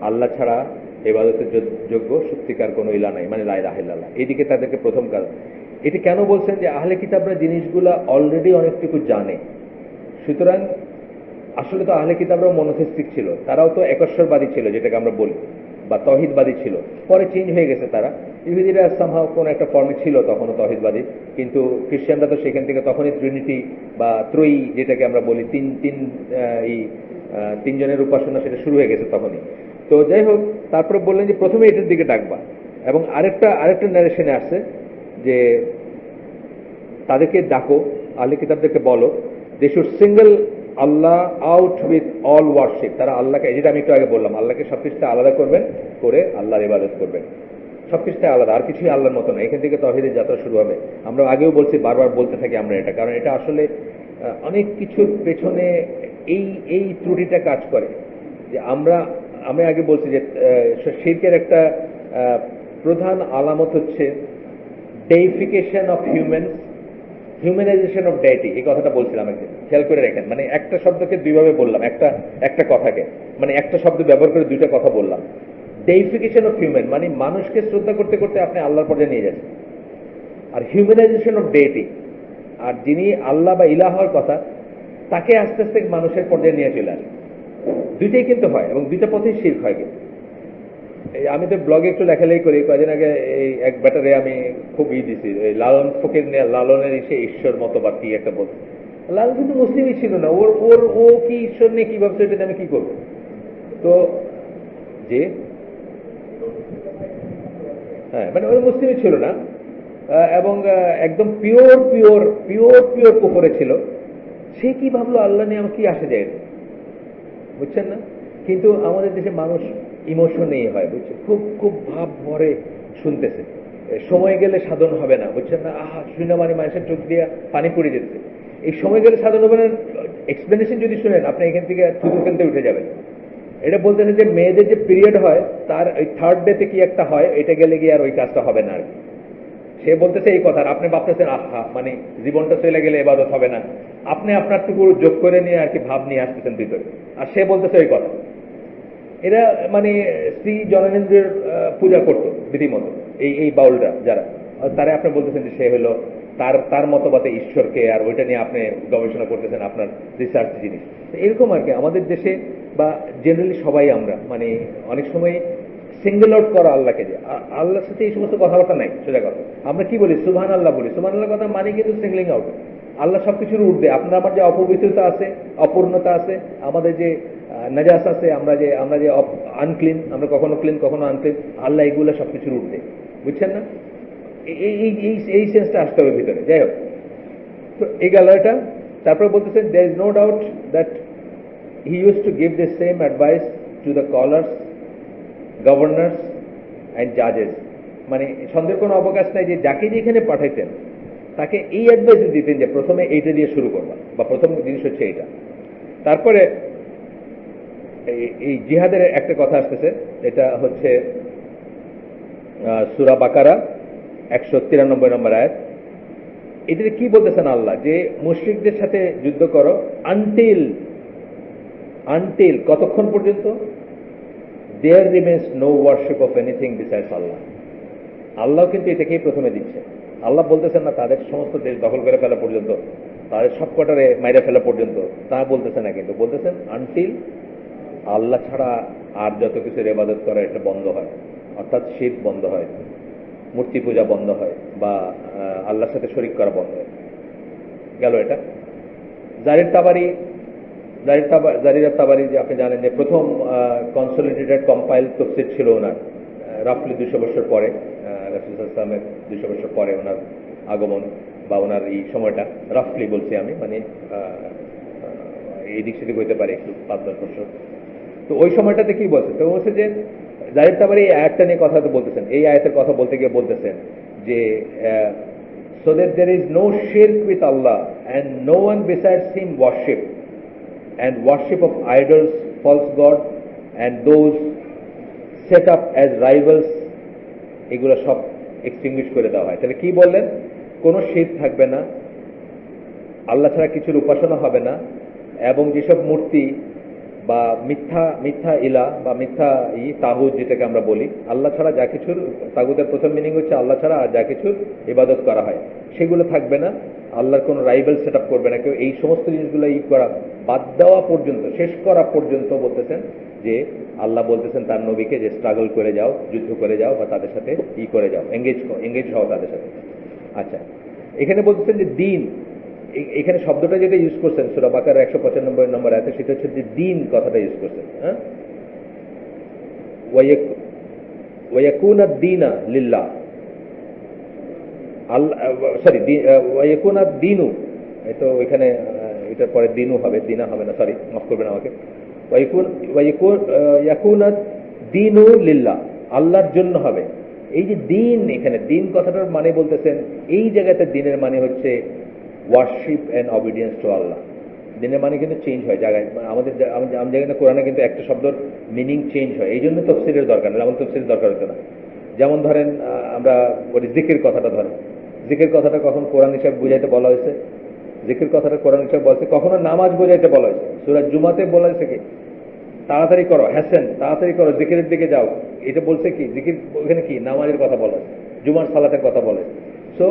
আল্লাহ ছাড়া ইবাদতের যোগ্য সত্যিকার কোনো ইলা নাই, মানে লা ইলাহা ইল্লাল্লাহ। এইদিকে তাদেরকে প্রথম কাজ। এটি কেন বলছেন? যে আহলে কিতাবরা জিনিসগুলো অলরেডি অনেকটুকু জানে। সুতরাং আসলে তো আহলে কিতাবরাও মনোথেস্টিক ছিল, তারাও তো একশ্বরবাদী ছিল, যেটাকে আমরা বলি, বা তৌহিদবাদী ছিল। পরে চেঞ্জ হয়ে গেছে তারা। ইহুদিরা সামহাও কোন একটা ফর্মে ছিল তখনও তৌহিদবাদী, কিন্তু খ্রিস্টানরা তো সেখান থেকে তখনই ট্রিনিটি বা ত্রয়ী, যেটাকে আমরা বলি তিনজনের উপাসনা, সেটা শুরু হয়ে গেছে তখনই। তো যাই হোক, তারপরে বললেন যে প্রথমে এটার দিকে ডাকবা। এবং আরেকটা ন্যারেশনে আসছে যে তাদেরকে ডাকো, আহলে কিতাবদেরকে বলো, they should single Allah out with all worship. তারা আল্লাহকে, যেটা আমি একটু আগে বললাম, আল্লাহকে সবকিছুতে আলাদা করবেন, করে আল্লাহর ইবাদত করবেন, সবকিছুতে আলাদা, আর কিছুই আল্লাহর মতো না। এখান থেকে তৌহিদের যাত্রা শুরু হবে। আমরা আগেও বলছি, বারবার বলতে থাকি আমরা এটা, কারণ এটা আসলে অনেক কিছুর পেছনে এই ত্রুটিটা কাজ করে। যে আমি আগে বলছি যে শিরকের একটা প্রধান আলামত হচ্ছে ডেইফিকেশন অফ হিউম্যানাইজেশন অফ ডেইটি। এই কথাটা বলছিলাম একদিন, খেয়াল করে রাখেন। মানে একটা শব্দকে দুইভাবে বললাম, একটা কথাকে, মানে একটা শব্দ ব্যবহার করে দুইটা কথা বললাম। ডেইফিকেশন অফ হিউম্যান মানে মানুষকে শ্রদ্ধা করতে করতে আপনি আল্লাহর পর্যায়ে নিয়ে যাচ্ছেন, আর হিউম্যানাইজেশন অফ ডেইটি, আর যিনি আল্লাহ বা ইলাহ হওয়ার কথা তাকে আস্তে আস্তে মানুষের পর্যায়ে নিয়ে চলে আসে। দুইটাই কিন্তু হয় এবং দুইটা পথেই শিরক হয় কিন্তু। এই আমি তো ব্লগে একটু লেখালেখি করি, কয়েকদিন আগে এই এক ব্যাটারে আমি খুব দিছি, এই লালন ফকির নিয়ে লালনের এসে ঈশ্বর মতবাদ কি একটা বলছে। লালন কিন্তু মুসলিমই ছিল না, ওর ওর ও কি ঈশ্বর নিয়ে কি ভাবছে এটা আমি কি করবো। তো যে হ্যাঁ মানে ওই মুসলিমই ছিল না, এবং একদম পিওর পিওর পিওর পিওর কুফরে ছিল। সে কি ভাবলো আল্লাহ নিয়ে আমার কি আসে যায়, বুঝছেন না? কিন্তু আমাদের দেশে মানুষ ইমোশনেই হয়, বুঝছেন, খুব খুব ভাব ভরে শুনতেছে, সময় গেলে সাধন হবে না, বুঝছেন না? আহা শুনে মানে মানুষের চোখ দিয়ে পানি পড়ে যেতেছে। এই সময় গেলে সাধন হবে না এক্সপ্লেনেশন যদি শুনেন আপনি এখান থেকে থুতু ফেলতে উঠে যাবেন। এটা বলতেছে যে মেয়েদের যে পিরিয়ড হয় তার ওই থার্ড ডেতে কি একটা হয়, এটা গেলে গিয়ে আর ওই কাজটা হবে না আর কি। সে বলতেছে এই কথা, আপনি ভাবতেছেন আহা মানে জীবনটা চলে গেলে এবাদত হবে না, আপনি আপনারটুকু যোগ করে নিয়ে আর কি ভাব নিয়ে আসতেছেন ভিতরে, আর সে বলতেছে ওই কথা। এরা মানে শ্রী জননেন্দ্রের পূজা করতো রীতিমতো, এই এই বাউলরা যারা, তারা আপনি বলতেছেন যে সে হলো তার তার মতবাদে ঈশ্বরকে, আর ওইটা নিয়ে আপনি গবেষণা করতেছেন আপনার রিসার্চ জিনিস। এরকম আর কি আমাদের দেশে বা জেনারেলি সবাই আমরা মানে অনেক সময় সিঙ্গেল আউট করা আল্লাহকে, যে আল্লাহর সাথে এই সমস্ত কথাবার্তা নাই। সোজা কথা আমরা কি বলি, সুবহান আল্লাহ বলি, সুবহান আল্লাহ কথা মানে কিন্তু সিঙ্গলিং আউট। আল্লাহ সবকিছুর ঊর্ধ্বে। আপনার আমার যে অপবিত্রতা আছে, অপূর্ণতা আছে, আমাদের যে নাজাস আছে, আমরা যে আনক্লিন, আমরা কখনো ক্লিন কখনো আনক্লিন, আল্লাহ এগুলো সবকিছুর ঊর্ধ্বে, বুঝছেন না? এই এই এই এই সেন্সটা আসতে হবে ভিতরে। যাই হোক, তো এই গেল এটা। তারপরে বলতেছেন there is no doubt that he used to give the same advice to the scholars, governors and judges। মানে সন্দেহের কোনো অবকাশ নাই যে যাকে যেখানে পাঠাইতেন তাকে এই অ্যাডভাইস দিতেন যে প্রথমে এইটা দিয়ে শুরু করবা, বা প্রথম জিনিস হচ্ছে এইটা। তারপরে এই জিহাদের একটা কথা আসতেছে, এটা হচ্ছে সূরা বাকারা 193 নম্বর আয়াত। এটাতে কি বলতেছেন আল্লাহ, যে মুশরিকদের সাথে যুদ্ধ করো আনটিল আনটিল কতক্ষণ পর্যন্ত, there remains no worship of anything besides Allah. আল্লাহ কিন্তু এটাকেই প্রথমে দিচ্ছে। আল্লাহ বলতেছেন না তাদের সমস্ত দেশ দখল করে ফেলা পর্যন্ত, তাদের সবকটারে মাইরা ফেলা পর্যন্ত, তা বলতেছে না, কিন্তু বলতেছেন আনটিল আল্লাহ ছাড়া আর যত কিছুর ইবাদত করা এটা বন্ধ হয়, অর্থাৎ শিরক বন্ধ হয়, মূর্তি পূজা বন্ধ হয়, বা আল্লাহর সাথে শরীক করা বন্ধ হয়। গেল এটা। জারির তাবারি যে আপনি জানেন যে প্রথম কনসলিডেটেড কম্পাইল তফসির ছিল ওনার, রাফলি 200 বছর পরে, রাসূল সাল্লাল্লাহু আলাইহি ওয়াসাল্লামের 200 বছর পরে ওনার আগমন, বা ওনার এই সময়টা রাফলি বলছি আমি, মানে এই দিক সেদিক হইতে পারে একটু 5-10 বছর। তো ওই সময়টাতে কি বলছে, তো বলছে যে জারির তাবারি এই আয়াতটা নিয়ে কথা বলতেছেন, এই আয়াতের কথা বলতে গিয়ে বলতেছেন যে so that there is no shirk with Allah and no one besides him worship, and worship of idols, false god, and those set up as rivals, এগুলো সব এক্সটিংগুইশ করে দেওয়া হয়। তাহলে কি বললেন, কোনো শিরক থাকবে না, আল্লাহ ছাড়া কিছুর উপাসনা হবে না, এবং যেসব মূর্তি বা মিথ্যা মিথ্যা ইলা বা মিথ্যা তাগুত যেটাকে আমরা বলি, আল্লাহ ছাড়া যা কিছুর, তাগুতের প্রথম মিনিং হচ্ছে আল্লাহ ছাড়া আর যা কিছুর ইবাদত করা হয় সেগুলো থাকবে না, আল্লাহর কোনো রাইভাল সেট আপ করবে না কেউ। এই সমস্ত জিনিসগুলো করা বাদ দেওয়া পর্যন্ত, শেষ করা পর্যন্ত বলতেছেন যে আল্লাহ বলতেছেন তার নবীকে যে স্ট্রাগল করে যাও, যুদ্ধ করে যাও, বা তাদের সাথে করে যাও, এঙ্গেজ হও তাদের সাথে। আচ্ছা, এখানে বলতেছেন যে দিন, এখানে শব্দটা যেটা ইউজ করছেন সূরা বাকারা 195 নম্বর আয়াতে, সেটা হচ্ছে যে দিন কথাটা ইউজ করছেন। হ্যাঁ, ওয়ায়াকুনা দীনা লিল্লাহ, আল্লাহ সরি ওয়ায়াকুনা দীনু, তো ওইখানে এটার পরে দিনু হবে, দিনা হবে না, সরি মাফ করবেন আমাকে। ওয়ায়াকুনা দীনু লিল্লাহ, আল্লাহর জন্য হবে। এই যে দিন, এখানে দিন কথাটার মানে বলতেছেন এই জায়গাতে দিনের মানে হচ্ছে ওয়ার্শিপ অ্যান্ড অবিডিয়েন্স টু আল্লাহ। দিনের মানে কিন্তু চেঞ্জ হয় জায়গায়, আমাদের জায়গায় কোরআনে কিন্তু একটা শব্দের মিনিং চেঞ্জ হয়, এই জন্য তফসিরের দরকার না, যেমন তফসিরের দরকার হতো না। যেমন ধরেন আমরা বলি জিকির কথাটা, ধরেন জিকির কথাটা কখন কোরআন হিসাবে বুঝাইতে বলা হয়েছে, জিকির কথাটা কোরআন হিসাবে বলছে, কখনো নামাজ বোঝাইতে বলা হয়েছে। সূরা জুমাতে বলা হয়েছে কি তাড়াতাড়ি করো, হাসান তাড়াতাড়ি করো, জিকিরের দিকে যাও, এটা বলছে কি জিকির, ওখানে কি নামাজের কথা বলা হয়েছে, জুমার সালাতের কথা বলে। সো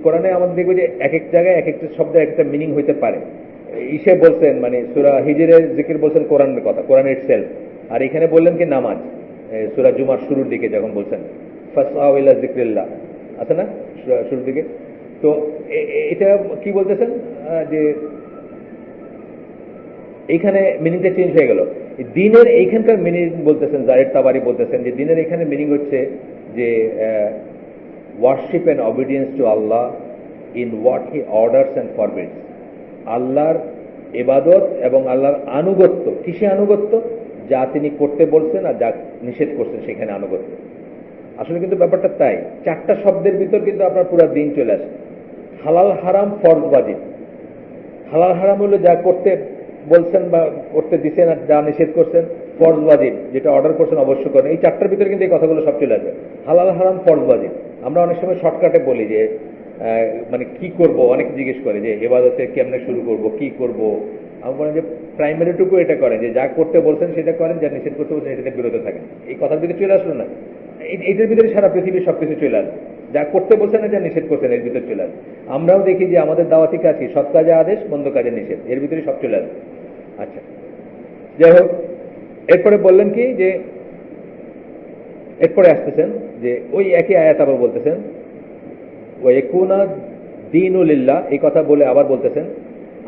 কোরআনে আমাদের দেখবো যে এক এক জায়গায় এক একটা শব্দের একটা মিনিং হইতে পারে, ইসে বলছেন মানে সূরা হিজরের জিকির বলছেন কোরআনের কথা, কোরআন ইটসেলফ। আর এখানে বললেন কি নামাজ, সূরা জুমার শুরুর দিকে যখন বলছেন ফাসআউ ইলা যিকরিল্লাহ, আছে না শুরুর দিকে? তো এটা কি বলতেছেন যে এইখানে মিনিংটা চেঞ্জ হয়ে গেল। দিনের এইখানকার মিনিং বলতেছেন জাহিদ তাবারি বলতেছেন যে দিনের এখানে মিনিং হচ্ছে যে worship and obedience to Allah in what he orders and forbids. আল্লাহর ইবাদত এবং আল্লাহর আনুগত্য। কিসে আনুগত্য? যা তিনি করতে বলছেন আর যা নিষেধ করছেন সেখানে আনুগত্য। আসলে কিন্তু ব্যাপারটা তাই, চারটা শব্দের ভিতর কিন্তু আপনার পুরো দিন চলে আসে। হালাল হারাম ফরজ ওয়াজিব। হালাল হারাম হলো যা করতে বলছেন বা করতে দিচ্ছেন আর যা নিষেধ করছেন ফরজ ওয়াজিব, যেটা অর্ডার করছেন অবশ্য করেন। এই চারটার ভিতরে কিন্তু এই কথাগুলো সব চলে আসবে। হালাল হারাম ফরজ ওয়াজিব। আমরা অনেক সময় শর্টকাটে বলি যে মানে কি করব, অনেকে জিজ্ঞেস করে যে এবাদতে কেমনে শুরু করব, কি করব। আমি বলেন যে প্রাইমারিটুকু এটা করেন যে যা করতে বলছেন সেটা করেন, যা নিষেধ করতে বলছেন সেটাতে বিরত থাকেন। এই কথার ভিতরে চলে আসলো না? এইটার ভিতরে সারা পৃথিবীর সবকিছু চলে আসবে। যা করতে বলছেন না যা নিষেধ করছেন এর ভিতরে চলে আসবে। আমরাও দেখি যে আমাদের দাওয়াতি কাজ কি, সৎ কাজে আদেশ, মন্দ কাজে নিষেধ, এর ভিতরে সব চলে আসবে। আচ্ছা, যাই হোক, এরপরে বললেন কি যে এরপরে আসতেছেন যে ওই একই আয়াত আবার বলতেছেন ওয়াকুনা দীনুলিল্লাহ, এই কথা বলে আবার বলতেছেন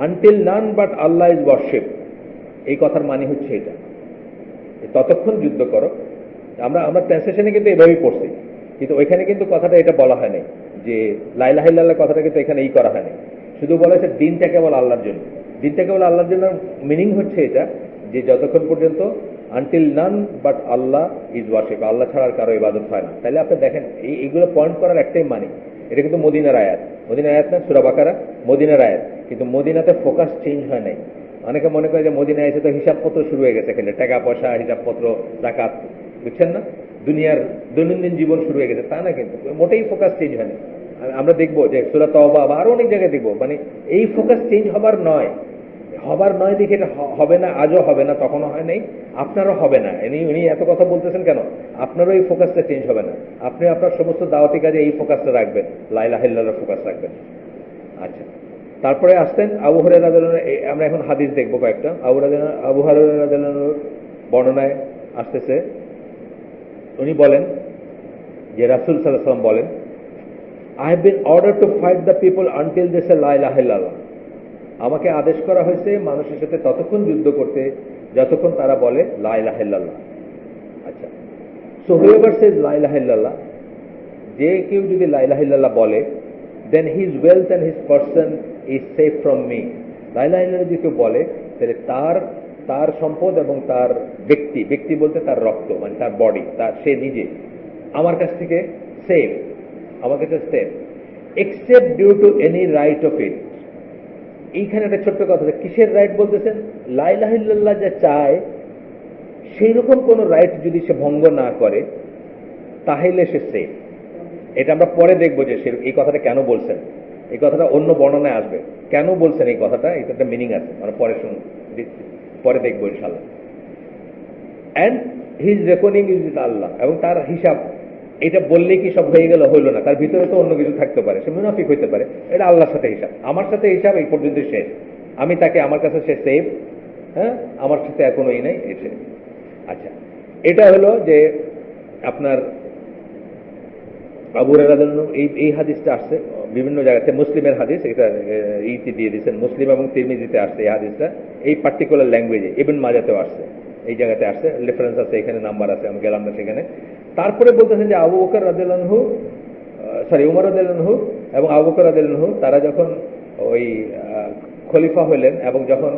until none but Allah is warship. এই কথার মানে হচ্ছে এটা, ততক্ষণ যুদ্ধ করো। আমরা ট্রান্সলেশনে কিন্তু এভাবেই পড়ছি, কিন্তু ওইখানে কিন্তু কথাটা এটা বলা হয়নি যে লা ইলাহা ইল্লাল্লাহ কথাটা কিন্তু এখানে এই করা হয়নি। শুধু বলা হয়েছে দিনটা কেবল আল্লাহর জন্য। দিনটা কেবল আল্লাহর জন্য মিনিং হচ্ছে এটা যে যতক্ষণ পর্যন্ত until none but Allah is worship, আল্লাহ ছাড়া আর কারো ইবাদত হয় না। তাহলে আপনি দেখেন এইগুলো পয়েন্ট করার একটাই মানে, এটা কিন্তু মদিনার আয়াত। মদিনার আয়াত না সূরা বাকারা, মদিনার আয়াত, কিন্তু মদিনাতে ফোকাস চেঞ্জ হয় নাই। অনেকে মনে করে যে মদিনায় এসে তো হিসাবপত্র শুরু হয়ে গেছে, এখানে টাকা পয়সা হিসাবপত্র জাকাত, বুঝছেন না, দুনিয়ার দৈনন্দিন জীবন শুরু হয়ে গেছে, তা না, কিন্তু মোটেই ফোকাস চেঞ্জ হয়নি। আমরা দেখবো যে সূরা তওবা বা আরো অনেক জায়গায় দেখবো মানে এই ফোকাস চেঞ্জ হবার নয় দেখে এটা হবে না, আজও হবে না, তখনও হয় নাই, আপনারও হবে না। উনি এত কথা বলতেছেন কেন? আপনারও এই ফোকাসটা চেঞ্জ হবে না। আপনি আপনার সমস্ত দাওয়াতি কাজে এই ফোকাসটা রাখবেন, লা ইলাহা ইল্লাল্লাহর ফোকাস রাখবেন। আচ্ছা, তারপরে আসতেন আবু হুরায়রা রাদিয়াল্লাহু আনহু। আমরা এখন হাদিস দেখবো কয়েকটা। আবু হুরায়রা রাদিয়াল্লাহু আনহুর বর্ণনায় আসতেছে, উনি বলেন যে রাসূল সাল্লাল্লাহু আলাইহি ওয়াসাল্লাম বলেন, I have been order to fight the people until they say লা ইলাহা ইল্লাল্লাহ। আমাকে আদেশ করা হয়েছে মানুষের সাথে ততক্ষণ যুদ্ধ করতে যতক্ষণ তারা বলে লা ইলাহা ইল্লাল্লাহ। আচ্ছা, সো হুয়েভার সেজ লা ইলাহা ইল্লাল্লাহ, যে কেউ যদি লা ইলাহা ইল্লাল্লাহ বলে, then his wealth and his person is safe from me. লা ইলাহা ইল্লাল্লাহ যদি কেউ বলে তাহলে তার সম্পদ এবং তার ব্যক্তি বলতে তার রক্ত মানে তার বডি, সে নিজে আমার কাছ থেকে সেফ, আমার কাছে safe, except due to any right of it. এইখানে একটা ছোট্ট কথা, কিসের রাইট বলতেছেন? লা ইলাহা ইল্লাল্লাহ যা চায় সেই রকম কোন রাইট যদি সে ভঙ্গ না করে তাহলে সে সেফ। এটা আমরা পরে দেখবো যে সে এই কথাটা কেন বলছেন। এই কথাটা অন্য বর্ণনায় আসবে, কেন বলছেন এই কথাটা, এটা একটা মিনিং আছে, আমরা পরে দেখবো ইনশাআল্লাহ। And his recording is with Allah, এবং তার হিসাব, এটা বললেই কি সব হয়ে গেল? হইল না, তার ভিতরে তো অন্য কিছু থাকতে পারে, সে মুনাফিক হইতে পারে। এটা আল্লাহর সাথে হিসাব, আমার সাথে হিসাব এই পর্যন্ত শেষ। আমি তাকে, আমার কাছে সে সেফ, হ্যাঁ, আমার সাথে আর কোনো নাই এসে। আচ্ছা, এটা হলো যে আপনার আবু হুরায়রা রাদিয়াল্লাহু আনহু এই হাদিসটা আসছে বিভিন্ন জায়গাতে, মুসলিমের হাদিস, এটা ইতি দিয়ে দিয়েছেন, মুসলিম এবং তিরমিজিতে আসছে এই হাদিসটা, এই পার্টিকুলার ল্যাঙ্গুয়েজে। ইবনে মাজাতেও আসছে, এই জায়গাতে আসছে, রেফারেন্স আছে, এখানে নাম্বার আছে, আমি গেলাম না সেখানে। তারপরে বলতেছেন যে আবু বকর রাদিয়াল্লাহু আনহু, উমর রাদিয়াল্লাহু আনহু এবং আবু বকর রাদিয়াল্লাহু আনহু, তারা যখন ওই খলিফা হলেন এবং যখন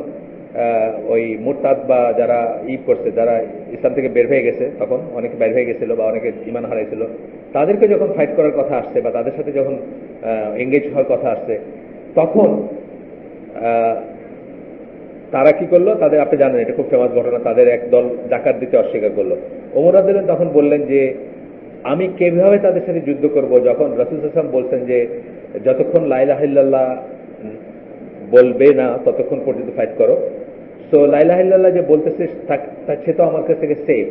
ওই মুরতাদ বা যারা করছে, যারা ইসলাম থেকে বের হয়ে গেছে, তখন অনেকে বের হয়ে গেছিল বা অনেকে ঈমান হারাইছিল, তাদেরকে যখন ফাইট করার কথা আসছে বা তাদের সাথে যখন এঙ্গেজ হওয়ার কথা আসছে, তখন তারা কি করলো? তাদের, আপনি জানেন এটা খুব ফেমাস ঘটনা, তাদের এক দল জাকাত দিতে অস্বীকার করলো। ওমর রাদিয়াল্লাহু আনহু তখন বললেন যে আমি কিভাবে তাদের সাথে যুদ্ধ করব, যখন রাসূল সাল্লাল্লাহু আলাইহি ওয়াসাল্লাম বলছেন যে যতক্ষণ লা ইলাহা ইল্লাল্লাহ বলবে না ততক্ষণ পর্যন্ত ফাইট করো। সো লা ইলাহা ইল্লাল্লাহ যে বলতেছে সে তো আমার কাছ থেকে সেফ,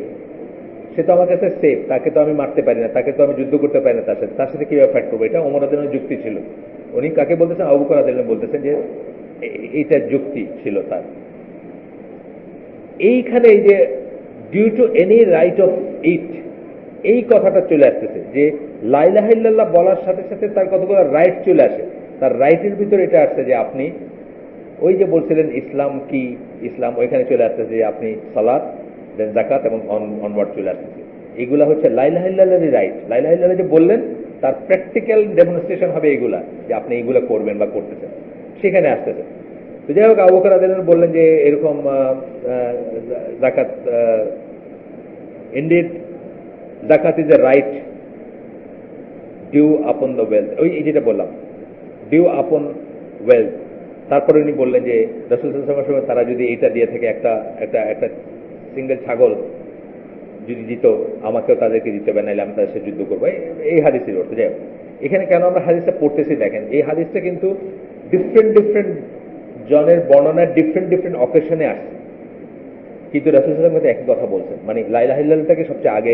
তাকে তো আমি মারতে পারি না, তাকে তো আমি যুদ্ধ করতে পারি না, তার সাথে কিভাবে ফাইট করবো? এটা ওমর রাদিয়াল্লাহু আনহুর যুক্তি ছিল। উনি কাকে বলতেছেন? আবু বকর রাদিয়াল্লাহু আনহু বলতেছেন যে এইটা যুক্তি ছিল তার। এইখানে এই যে due to any right of it, এই কথাটা চলে আসতেছে যে লা ইলাহা ইল্লাল্লাহ বলার সাথে সাথে তার কতগুলো রাইট চলে আসে। তার রাইটের ভিতরে এটা আসছে যে আপনি ওই যে বলছিলেন ইসলাম কি, ইসলাম ওইখানে চলে আসতেছে যে আপনি সালাত, দেন যাকাত এবং অনওয়ার্ড চলে আসতেছে। এগুলা হচ্ছে লা ইলাহা ইল্লাল্লাহর রাইট। লা ইলাহা ইল্লাল্লাহ যে বললেন তার প্র্যাকটিক্যাল ডেমনস্ট্রেশন হবে এগুলা, যে আপনি এগুলা করবেন বা করতেছেন, সেখানে আসতেছে। তো যাই হোক, আবু বকর রাদিয়াল্লাহু আনহু বললেন যে এরকম যাকাত, indeed zakat is a right due upon the wealth, ওই যেটা বললাম ডিউ আপন ওয়েলথ। তারপরে উনি বললেন যে রাসূল সাল্লাল্লাহু আলাইহি ওয়াসাল্লাম তারা যদি এটা দিয়ে থেকে একটা একটা একটা সিঙ্গেল ছাগল যদি দিত, আমাকেও তাদেরকে দিতে হবে, নাহলে আমি তাদের সাথে যুদ্ধ করবো। এই হাদিসের অর্থ। যাই হোক, এখানে কেন আমরা হাদিসটা পড়তেছি দেখেন, এই হাদিসটা কিন্তু ডিফারেন্ট ডিফারেন্ট জনের বর্ণনা ডিফারেন্ট ডিফারেন্ট অকেশনে আসছে, কিন্তু রাসূল সাল্লাল্লাহু আলাইহি ওয়াসাল্লাম একই কথা বলছেন, মানে লা ইলাহা ইল্লাল্লাহটাকে সবচেয়ে আগে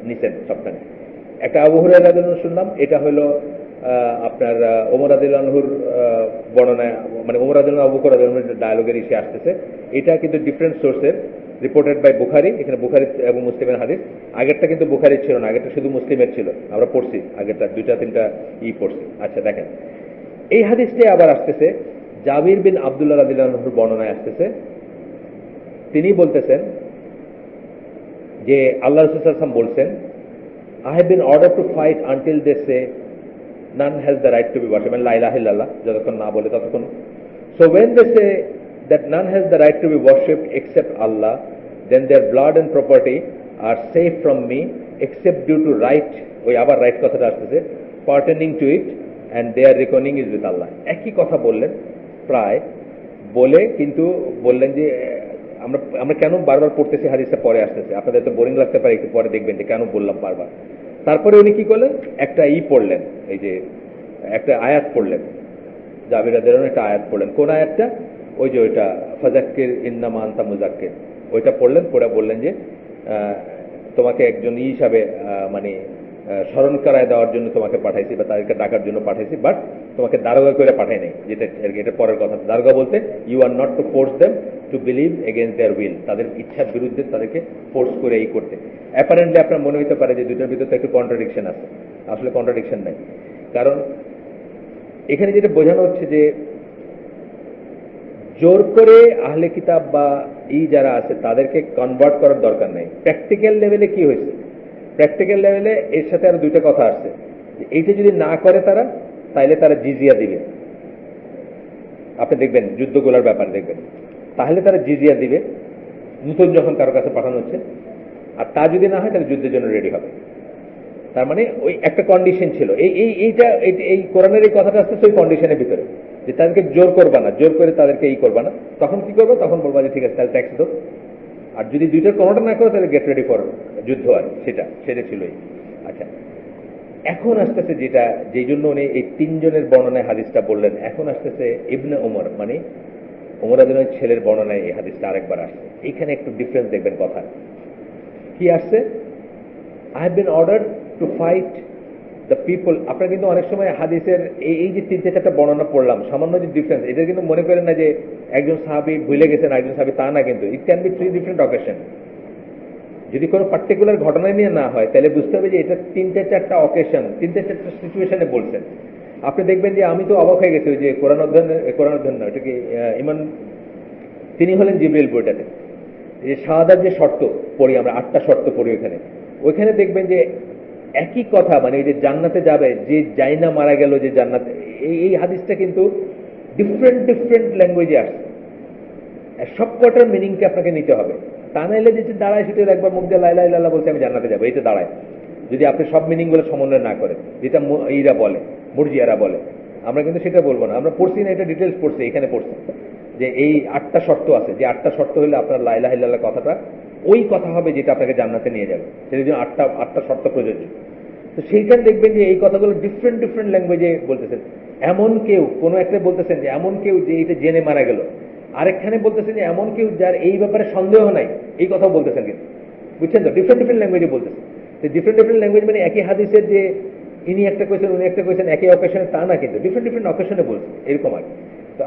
নিছেন সবখানে। একটা আবু হুরায়রা রাদিয়াল্লাহু আনহু শুনলাম, এটা হলো আপনার ওমর রাদিয়াল্লাহু আনহুর বর্ণনায়, মানে ওমর রাদিয়াল্লাহু আনহু আবু বকর রাদিয়াল্লাহু আনহুর ডায়ালগের ইসে আসতেছে। এটা কিন্তু ডিফারেন্ট সোর্সের, রিপোর্টেড বাই বুখারী, এখানে বুখারী এবং মুসলিমের হাদিস। আগেরটা কিন্তু বুখারীর ছিল না, আগেরটা শুধু মুসলিমের ছিল, আমরা পড়ছি আগেরটা দুইটা তিনটা পড়ছি। আচ্ছা দেখেন, এই হাদিসটাই আবার আসতেছে জাবির বিন আব্দুল্লাহ রাদিয়াল্লাহু আনহুর বর্ণনায় আসতেছে। তিনি বলতেছেন যে আল্লাহ রাসূল সাল্লাল্লাহু আলাইহি ওয়াসাল্লাম বলছেন, I have been ordered to fight until they say none has the right to be worshipped, মানে লা ইলাহা ইল্লাল্লাহ যতক্ষণ না বলে ততক্ষণ। So when they say that none has the right to be worshipped except Allah, then their blood and property are safe from me except due to right, ওই আবার রাইট কথাটা আসতেছে, pertaining to it, and their reckoning is with Allah। একই কথা বললেন প্রায়, বলে কিন্তু বললেন যে আমরা আমরা কেন বারবার পড়তেছি, হাদিসটা পরে আসতেছে, আপনাদের তো বোরিং লাগতে পারে, একটু পরে দেখবেন যে কেন বললাম বারবার। তারপরে উনি কি করলেন, একটা পড়লেন, এই যে একটা আয়াত পড়লেন, জাবির রাদিয়াল্লাহু আনহু একটা আয়াত পড়লেন। কোন আয়াতটা? ওই যে ওইটা ফাযাক্কির ইন্নামা আনতা মুযাক্কির, ওইটা পড়লেন। পড়ে বললেন যে তোমাকে একজন হিসাবে মানে স্মরণ করায় দেওয়ার জন্য তোমাকে পাঠাইছি, বা তাদেরকে ডাকার জন্য পাঠাইছি, বাট তোমাকে দারোগা করে পাঠাই নাই। যেটা এটা পরের কথা। দারোগা বলতে you are not to force them to believe against their will, তাদের ইচ্ছার বিরুদ্ধে তাদেরকে ফোর্স করে এই করতে। অ্যাপারেন্টলি আপনার মনে হতে পারে যে দুটোর ভিতরে তো একটু কন্ট্রাডিকশন আছে, আসলে কন্ট্রাডিকশন নাই। কারণ এখানে যেটা বোঝানো হচ্ছে যে জোর করে আহলে কিতাব বা যারা আছে তাদেরকে কনভার্ট করার দরকার নেই। প্র্যাকটিক্যাল লেভেলে কি হয়েছে, প্র্যাকটিক্যাল লেভেলে এর সাথে আরো দুইটা কথা আসছে, যে এইটা যদি না করে তারা, তাইলে তারা জিজিয়া দিবে। আপনি দেখবেন যুদ্ধগুলোর ব্যাপার দেখবেন, তাহলে তারা জিজিয়া দিবে নতুন যখন কারো কাছে পাঠানো হচ্ছে, আর তা যদি না হয় তাহলে যুদ্ধের জন্য রেডি হবে। তার মানে ওই একটা কন্ডিশন ছিল, এই কোরআনের এই কথাটা আসছে ওই কন্ডিশনের ভিতরে, যে তাদেরকে জোর করবা না, জোর করে তাদেরকে করবা না। তখন কি করবো, তখন বলবা যে ঠিক আছে তাহলে ট্যাক্স দাও, আর যদি দুইটার কোনোটা না করো তাহলে গেট রেডি ফর যুদ্ধ। আর সেটা ছিলই। আচ্ছা, এখন আসতেছে যেটা, যেই জন্য উনি এই তিনজনের বর্ণনায় হাদিসটা বললেন, এখন আসতেছে ইবনে ওমর, মানে ওমর রাদিয়াল্লাহু আনহুর ছেলের বর্ণনায় এই হাদিসটা আরেকবার আসছে। এইখানে একটু ডিফারেন্স দেখবেন কথা কি আসছে। I have been ordered to fight the people। আপনারা কিন্তু অনেক সময় হাদিসের এই যে তিনটে চারটা বর্ণনা পড়লাম, সামান্য যে ডিফারেন্স, এটা কিন্তু মনে করেন না যে একজন সাহাবী ভুলে গেছেন একজন সাহাবী, তা না, কিন্তু it can be three different occasion. যদি কোনো পার্টিকুলার ঘটনা নিয়ে না হয় তাহলে বুঝতে হবে যে এটা তিনটে চারটা অকেশন, তিনটে চারটা সিচুয়েশনে বলছেন। আপনি দেখবেন যে আমি তো অবাক হয়ে গেছি, ওই যে কোরআন অধ্যয়ন না, এটা কি ইমান, তিনি হলেন জিবরিল বইটাতে, যে শাহাদার যে শর্ত পড়ি আমরা, 8টা শর্ত পড়ি ওইখানে দেখবেন যে একই কথা, মানে এই যে জান্নাতে যাবে, যে যাই না মারা গেল যে জান্নাতে, এই হাদিসটা কিন্তু ডিফারেন্ট ডিফারেন্ট ল্যাঙ্গুয়েজে আসছে। সবকটার মিনিংকে আপনাকে নিতে হবে, তা নাইলে যেটা দাঁড়ায় সেটা একবার মুখ দিয়ে লা ইলাহা ইল্লাল্লাহ বলতে আমি জান্নাতে যাবো, এটা দাঁড়ায়। যদি আপনি সব মিনিংগুলো সমন্বয় না করেন, যেটা ইরা বলে, মুরজিয়ারা বলে, আমরা কিন্তু সেটা বলবো না। আমরা পড়ছি না, এটা ডিটেলস পড়ছি, এখানে পড়ছি যে এই 8টা শর্ত আছে, যে 8টা শর্ত হলে আপনার লা ইলাহা ইল্লাল্লাহ কথাটা ওই কথা হবে যেটা আপনাকে জান্নাতে নিয়ে যাবে, সেটার জন্য 8টা শর্ত প্রযোজ্য। তো সেইখানে দেখবেন যে এই কথাগুলো ডিফারেন্ট ডিফারেন্ট ল্যাঙ্গুয়েজে বলতেছেন। এমন কেউ, কোনো একটা বলতেছেন যে এমন কেউ যে এটা জেনে মারা গেল, আরেকখানে বলতেছেন যে এমন কেউ যার এই ব্যাপারে সন্দেহ নাই, এই কথাও বলতেছেন। কিন্তু বুঝছেন তো, ডিফারেন্ট ডিফারেন্ট ল্যাঙ্গুয়েজে বলতেছেন। তো ডিফারেন্ট ডিফারেন্ট ল্যাঙ্গুয়েজ মানে একই হাদিসের যে ইনি একটা কোয়েশ্চেন উনি একটা কোয়েশ্চেন একই অকেশনে, তা না, কিন্তু ডিফারেন্ট ডিফারেন্ট অকেশনে বলছেন, এরকম আর। তো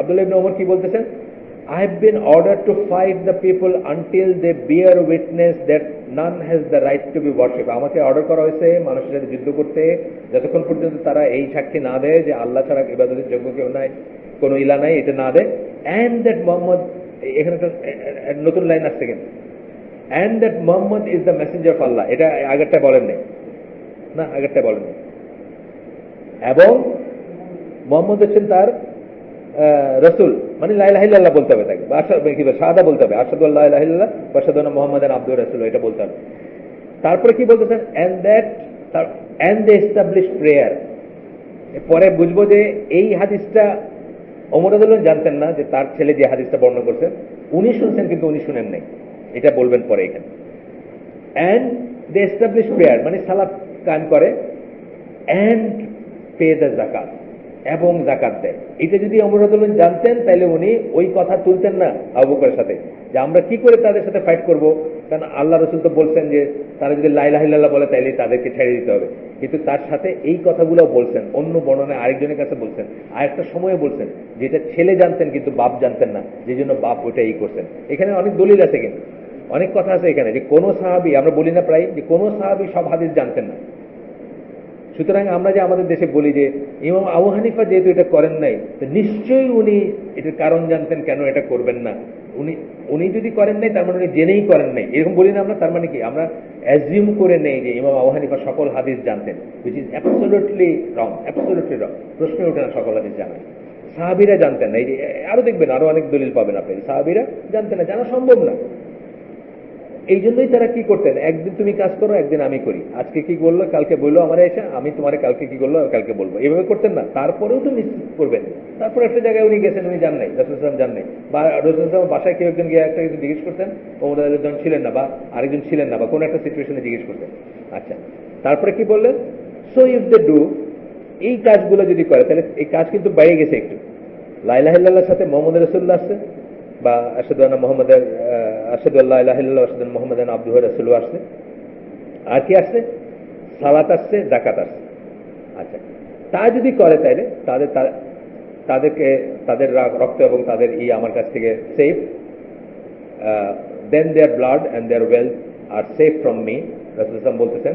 আব্দুল্লাহ ইবনে ওমর কি বলতেছেন, I have been ordered to fight the people until they bear witness that none has the right to be worshipped. আমাকে অর্ডার করা হয়েছে মানুষের সাথে যুদ্ধ করতে যতক্ষণ পর্যন্ত তারা এই সাক্ষী না দেয় যে আল্লাহ ছাড়া ইবাদতের যোগ্য কেউ নাই, কোনো ইলা নাই, এটা না দেয়, and that মোহাম্মদ, এখানে একটা নতুন লাইন আসছে কিন্তু, and that Mohammad is the messenger of Allah, এটা আগেরটা বলেন নাই, না আগেরটা বলেন নাই, এবং মোহাম্মদ হচ্ছেন তার রসুল, মানে লা ইলাহা ইল্লাল্লাহ বলতে হবে তাকে, কি শাহাদা বলতে হবে, আশহাদু আল্লা ইলাহা ইল্লাল্লাহ ওয়া আশহাদু আন্না মুহাম্মাদান আবদুহু ওয়া রাসূলুহু, এটা বলতে হবে। তারপরে কি বলতেছেন, and they established prayer। পরে বুঝবো যে এই হাদিসটা ওমর রাদিয়াল্লাহু জানতেন না, যে তার ছেলে যে হাদিসটা বর্ণনা করছেন উনি শুনছেন কিন্তু উনি শুনেন নাই, এটা বলবেন পরে এখানে। and they established prayer মানে সালাত কায়েম করে, and pay the zakat, এবং জাকাত দেয়। এটা যদি ওমর রাদিয়াল্লাহু জানতেন তাহলে উনি ওই কথা তুলতেন না আবু বকরের সাথে, যে আমরা কি করে তাদের সাথে ফাইট করব, কারণ আল্লাহ রাসূল তো বলছেন যে তারা যদি লা ইলাহা ইল্লাল্লাহ বলে তাহলে তাদেরকে ছেড়ে দিতে হবে। কিন্তু তার সাথে এই কথাগুলো বলছেন, অন্য বর্ণনায় আরেকজনের কাছে বলছেন, আরেকটা সময়ে বলছেন, যেটা ছেলে জানতেন কিন্তু বাপ জানতেন না, যে জন্য বাপ ওইটা করছেন। এখানে অনেক দলিল আছে, কিন্তু অনেক কথা আছে এখানে, যে কোনো সাহাবী, আমরা বলি না প্রায় যে কোনো সাহাবী সব হাদিস জানতেন না। সুতরাং আমরা যে আমাদের দেশে বলি যে ইমাম আবু হানিফা যেহেতু এটা করেন নাই, নিশ্চয়ই উনি এটার কারণ জানতেন কেন এটা করবেন না, উনি যদি করেন নাই তার মানে উনি জেনেই করেন নাই, এরকম বলি না আমরা। তার মানে কি, আমরা অ্যাজিউম করে নেই যে ইমাম আবু হানিফা সকল হাদিস জানতেন, which is absolutely wrong, absolutely রং। প্রশ্ন ওঠে না সকল হাদিস জানা। সাহাবীরা জানতেন না, এই যে আরো দেখবেন আরো অনেক দলিল পাবেন আপনি, সাহাবীরা জানতেন না, জানা সম্ভব না। এই জন্যই তারা কি করতেন, একদিন তুমি কাজ করো একদিন আমি করি, আজকে কি বললো কালকে বললো আমার এসে, আমি তোমার কালকে কি করলো কালকে বলবো, এভাবে করতেন না। তারপরেও তো নিশ্চিত করবেন। তারপর একটা জায়গায় উনি গেছেন, উনি জান নাই, রাসূল সাল্লাল্লাহু আলাইহি ওয়াসাল্লাম জান নাই, বা রাসূল সাল্লাল্লাহু আলাইহি ওয়াসাল্লাম বাসায় কেউ একজন গিয়ে একটা কিছু জিজ্ঞেস করতেন, ওমর রাদিয়াল্লাহু আনহু ছিলেন না বা আরেকজন ছিলেন না, বা কোনো একটা সিচুয়েশনে জিজ্ঞেস করতেন। আচ্ছা, তারপরে কি বললেন, সো ইফ দে ডু, এই কাজগুলো যদি করে তাহলে এই কাজ কিন্তু বাইরে গেছে একটু। লা ইলাহা ইল্লাল্লাহর সাথে মুহাম্মদ রাসূলুল্লাহ আসছে, বা আশহাদু আন্না মুহাম্মাদান, আশহাদু আল্লা ইলাহা ইল্লাল্লাহ ওয়া আশহাদু আন্না মুহাম্মাদান আবদুহু ওয়া রাসূলুহু আসছে, আর কি আসছে, সালাত আসছে, যাকাত আসছে। আচ্ছা, তা যদি করে তাহলে তাদেরকে তাদের রক্ত এবং তাদের আমার কাছ থেকে safe, then their blood and their wealth are safe from me, রাসূল সাল্লাল্লাহু আলাইহি ওয়াসাল্লাম বলতেছেন,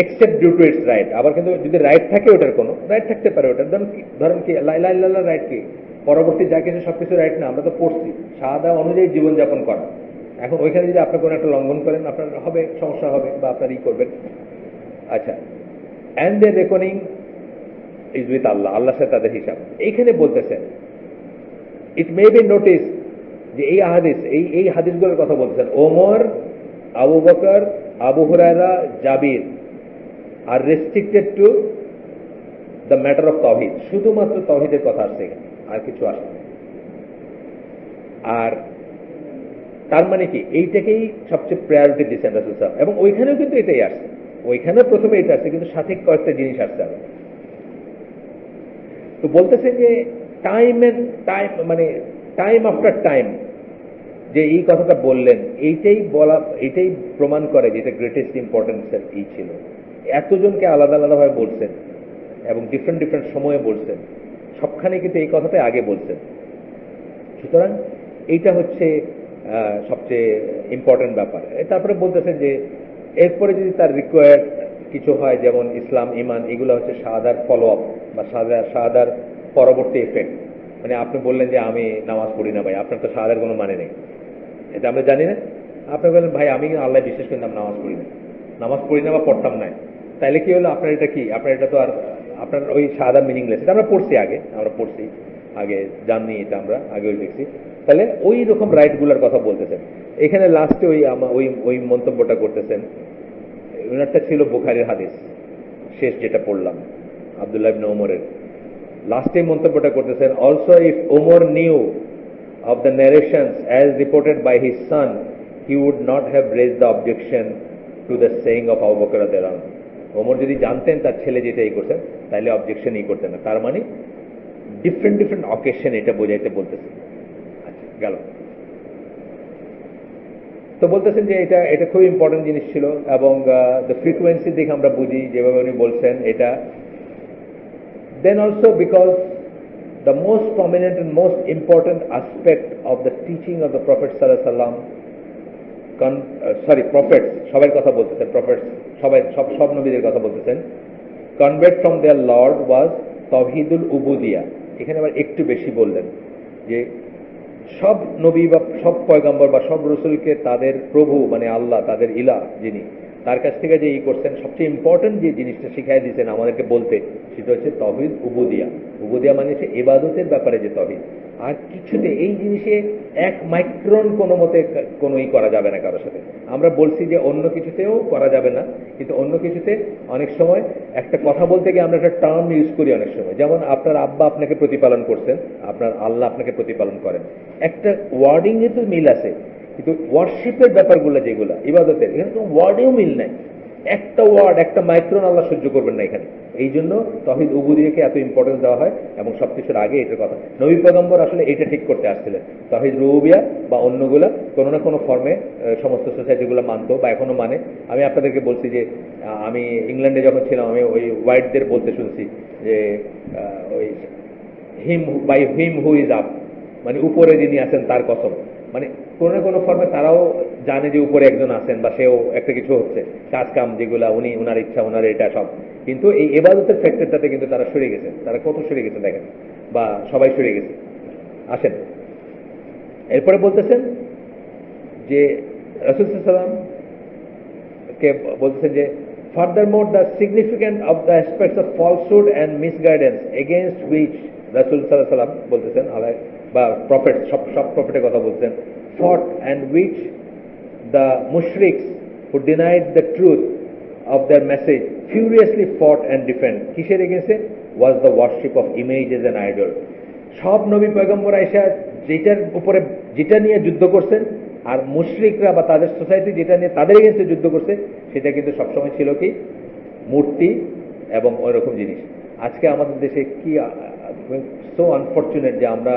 except due to its right. আবার কিন্তু যদি রাইট থাকে, ওটার কোনো রাইট থাকতে পারে, ওটার ধরেন কি লা ইলাহা ইল্লাল্লাহ রাইট কি, পরবর্তী যা কিছু সবকিছু রাইট না, আমরা তো পড়ছি শাহাদা অনুযায়ী জীবনযাপন করা। এখন ওইখানে যদি আপনি কোনো একটা লঙ্ঘন করেন, আপনার হবে সমস্যা হবে, বা আপনার করবেন। আচ্ছা, and the reckoning is with Allah, আল্লাহর সাথে তাদের হিসাব। এইখানে বলতেছেন, ইট মে বি নোটিস যে এই হাদিস, এই হাদিসগুলোর কথা বলতেছেন, ওমর, আবু বকর, আবু হুরায়রা, জাবির আর restricted to the matter of tawhid, শুধুমাত্র তাওহীদের কথা আসছে এখানে, আর কিছু আসে না। আর তার মানে কি, এইটাকেই সবচেয়ে প্রায়োরিটি দিচ্ছেন রাসূল সাল্লাল্লাহু আলাইহি ওয়াসাল্লাম, এবং ওইখানেও কিন্তু এটাই আসছে, ওইখানেও প্রথমে এটা আসছে, কিন্তু সাথে কয়েকটা জিনিস আসছে। তো বলতেছে যে টাইম মানে টাইম আফটার টাইম যে এই কথাটা বললেন, এইটাই প্রমাণ করে যে এটা গ্রেটেস্ট ইম্পর্টেন্সের ছিল। এতজনকে আলাদা আলাদাভাবে বলছেন এবং ডিফারেন্ট ডিফারেন্ট সময়ে বলছেন, সবখানে কিন্তু এই কথাটাই আগে বলছেন। সুতরাং এইটা হচ্ছে সবচেয়ে ইম্পর্টেন্ট ব্যাপার। তারপরে বলতেছেন যে এরপরে যদি তার রিকোয়ার্ড কিছু হয়, যেমন ইসলাম, ইমান, এগুলো হচ্ছে শাহাদার ফলো আপ বা শাহাদার পরবর্তী এফেক্ট। মানে আপনি বললেন যে আমি নামাজ পড়ি না ভাই, আপনার তো শাহাদার কোনো মানে নেই, এটা আমরা জানি না। আপনি বললেন ভাই আমি আল্লাহ বিশ্বাস করি না, নামাজ পড়ি না বা পড়তাম না, তাইলে কি হলো, আপনার এটা কি, আপনার এটা তো আর আপনার ওই শাহাদা মিনিংলেস। এটা আমরা পড়ছি আগে জাননি, এটা আমরা আগে দেখছি। তাহলে ওই রকম রাইটগুলোর কথা বলতেছেন। এখানে লাস্টে ওই মন্তব্যটা করতেছেন, ওনারটা ছিল বুখারীর হাদিস, শেষ যেটা পড়লাম আব্দুল্লাহ ইবনে ওমরের, লাস্টে মন্তব্যটা করতেছেন, also if Omar new of the narrations as reported by his son, he would not have raised the objection to the saying of Abu Bakr radhiyallahu anhu. Omar যদি জানতেন তার ছেলে যেটা করছেন, তাহলে অবজেকশনই করতেন না। তার মানে ডিফারেন্ট ডিফারেন্ট অকেশন এটা বোঝাইতে বলতেছে। আচ্ছা, গেল। তো বলতেছেন যে এটা খুব ইম্পর্টেন্ট জিনিস ছিল, এবং দ্য ফ্রিকোয়েন্সি দেখে আমরা বুঝি যেভাবে উনি বলছেন এটা। Then also because the most prominent and most important aspect of the teaching of the Prophet sallallahu alaihi wasallam, prophets সবাই কথা বলতেছেন, prophets সবাই সব নবীদের কথা বলতেছেন, convert from their Lord was Tawhidul উবুদিয়া। এখানে আবার একটু বেশি বললেন যে সব নবী বা সব পয়গম্বর বা সব রসুলকে তাদের প্রভু মানে আল্লাহ, তাদের ইলাহ যিনি, তার কাছ থেকে যে করছেন সবচেয়ে ইম্পর্টেন্ট যে জিনিসটা শিখাই দিয়েছেন আমাদেরকে বলতে, সেটা হচ্ছে তাওহীদ উবুদিয়া। উবুদিয়া মানে হচ্ছে ইবাদতের ব্যাপারে যে তাওহীদ। আর কিছুতে এই জিনিসে এক মাইক্রন কোনো মতে কোনোই করা যাবে না কারোর সাথে। আমরা বলছি যে অন্য কিছুতেও করা যাবে না, কিন্তু অন্য কিছুতে অনেক সময় একটা কথা বলতে গিয়ে আমরা একটা টার্ম ইউজ করি অনেক সময়। যেমন আপনার আব্বা আপনাকে প্রতিপালন করছেন, আপনার আল্লাহ আপনাকে প্রতিপালন করেন, একটা ওয়ার্ডিং এ তো মিল আছে, কিন্তু ওয়ার্শিপের ব্যাপারগুলো যেগুলো ইবাদতের, এখানে তো ওয়ার্ডেও মিল নাই। একটা ওয়ার্ড, একটা মাইক্রন আল্লাহ সহ্য করবেন না এখানে। এই জন্য তাওহীদ উবুদিয়াকে এত ইম্পর্টেন্স দেওয়া হয় এবং সবকিছুর আগে এটার কথা। নবী পয়গম্বর আসলে এটা ঠিক করতে আসছিলেন। তাওহীদ রুবুবিয়া বা অন্যগুলা কোনো না কোনো ফর্মে সমস্ত সোসাইটিগুলো মানতো বা এখনো মানে। আমি আপনাদেরকে বলছি যে আমি ইংল্যান্ডে যখন ছিলাম আমি ওই হোয়াইটদের বলতে শুনছি যে ওই হিম হু ইজ আপ, মানে উপরে যিনি আছেন তার কসম। মানে কোনো না কোনো ফর্মে তারাও জানে যে উপরে একজন আছেন বা সেও একটা কিছু হচ্ছে, কাজ কাম যেগুলা উনি ওনার ইচ্ছা ওনার এটা সব। কিন্তু এই ইবাদতের ফ্যাক্টরটাতে কিন্তু তারা সরে গেছে। তারা কত সরে গেছে দেখেন, বা সবাই সরে গেছে। আসেন এরপরে বলতেছেন যে রাসূল সাল্লাল্লাহু আলাইহি ওয়াসাল্লাম কে বলতেছেন যে furthermore the significant of the aspects of falsehood and misguidance against which রাসূল সাল্লাল্লাহু আলাইহি ওয়াসাল্লাম বলতেছেন বা প্রফেট সব প্রফেটের কথা বলছেন, fought and which the mushriks who denied the truth of their message furiously fought and defend. কিসের এগেইনস্টে? was the worship of images and idol. সব নবী পয়গম্বর আয়েশা যেটার উপরে যেটা নিয়ে যুদ্ধ করছেন, আর মুশরিকরা বা তাদের সোসাইটি যেটা নিয়ে তাদের এগেইনস্টে যুদ্ধ করছে, সেটা কিন্তু সবসময় ছিল কি? মূর্তি এবং ওই রকম জিনিস। আজকে আমাদের দেশে কি সো আনফর্চুনেট যে আমরা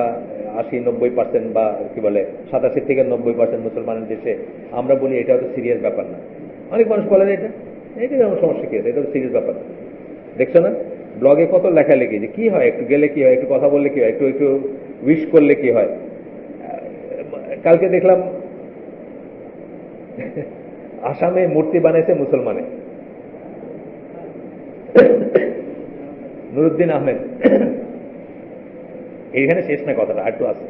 80-90% বা কি বলে 87 থেকে 90% মুসলমানের দেশে আমরা বলি এটা হয়তো সিরিয়াস ব্যাপার না। অনেক মানুষ বলে এটা যেমন সমস্যা কি আছে, এটা তো সিরিয়াস ব্যাপার না। দেখছো না ব্লগে কত লেখালেখি যে কি হয়, একটু গেলে কি হয়, একটু কথা বললে কি হয়, একটু উইশ করলে কি হয়। কালকে দেখলাম আসামে মূর্তি বানাইছে মুসলমানে, নুরুদ্দিন আহমেদ। এইখানে শেষ না কথাটা, আর একটু আছে।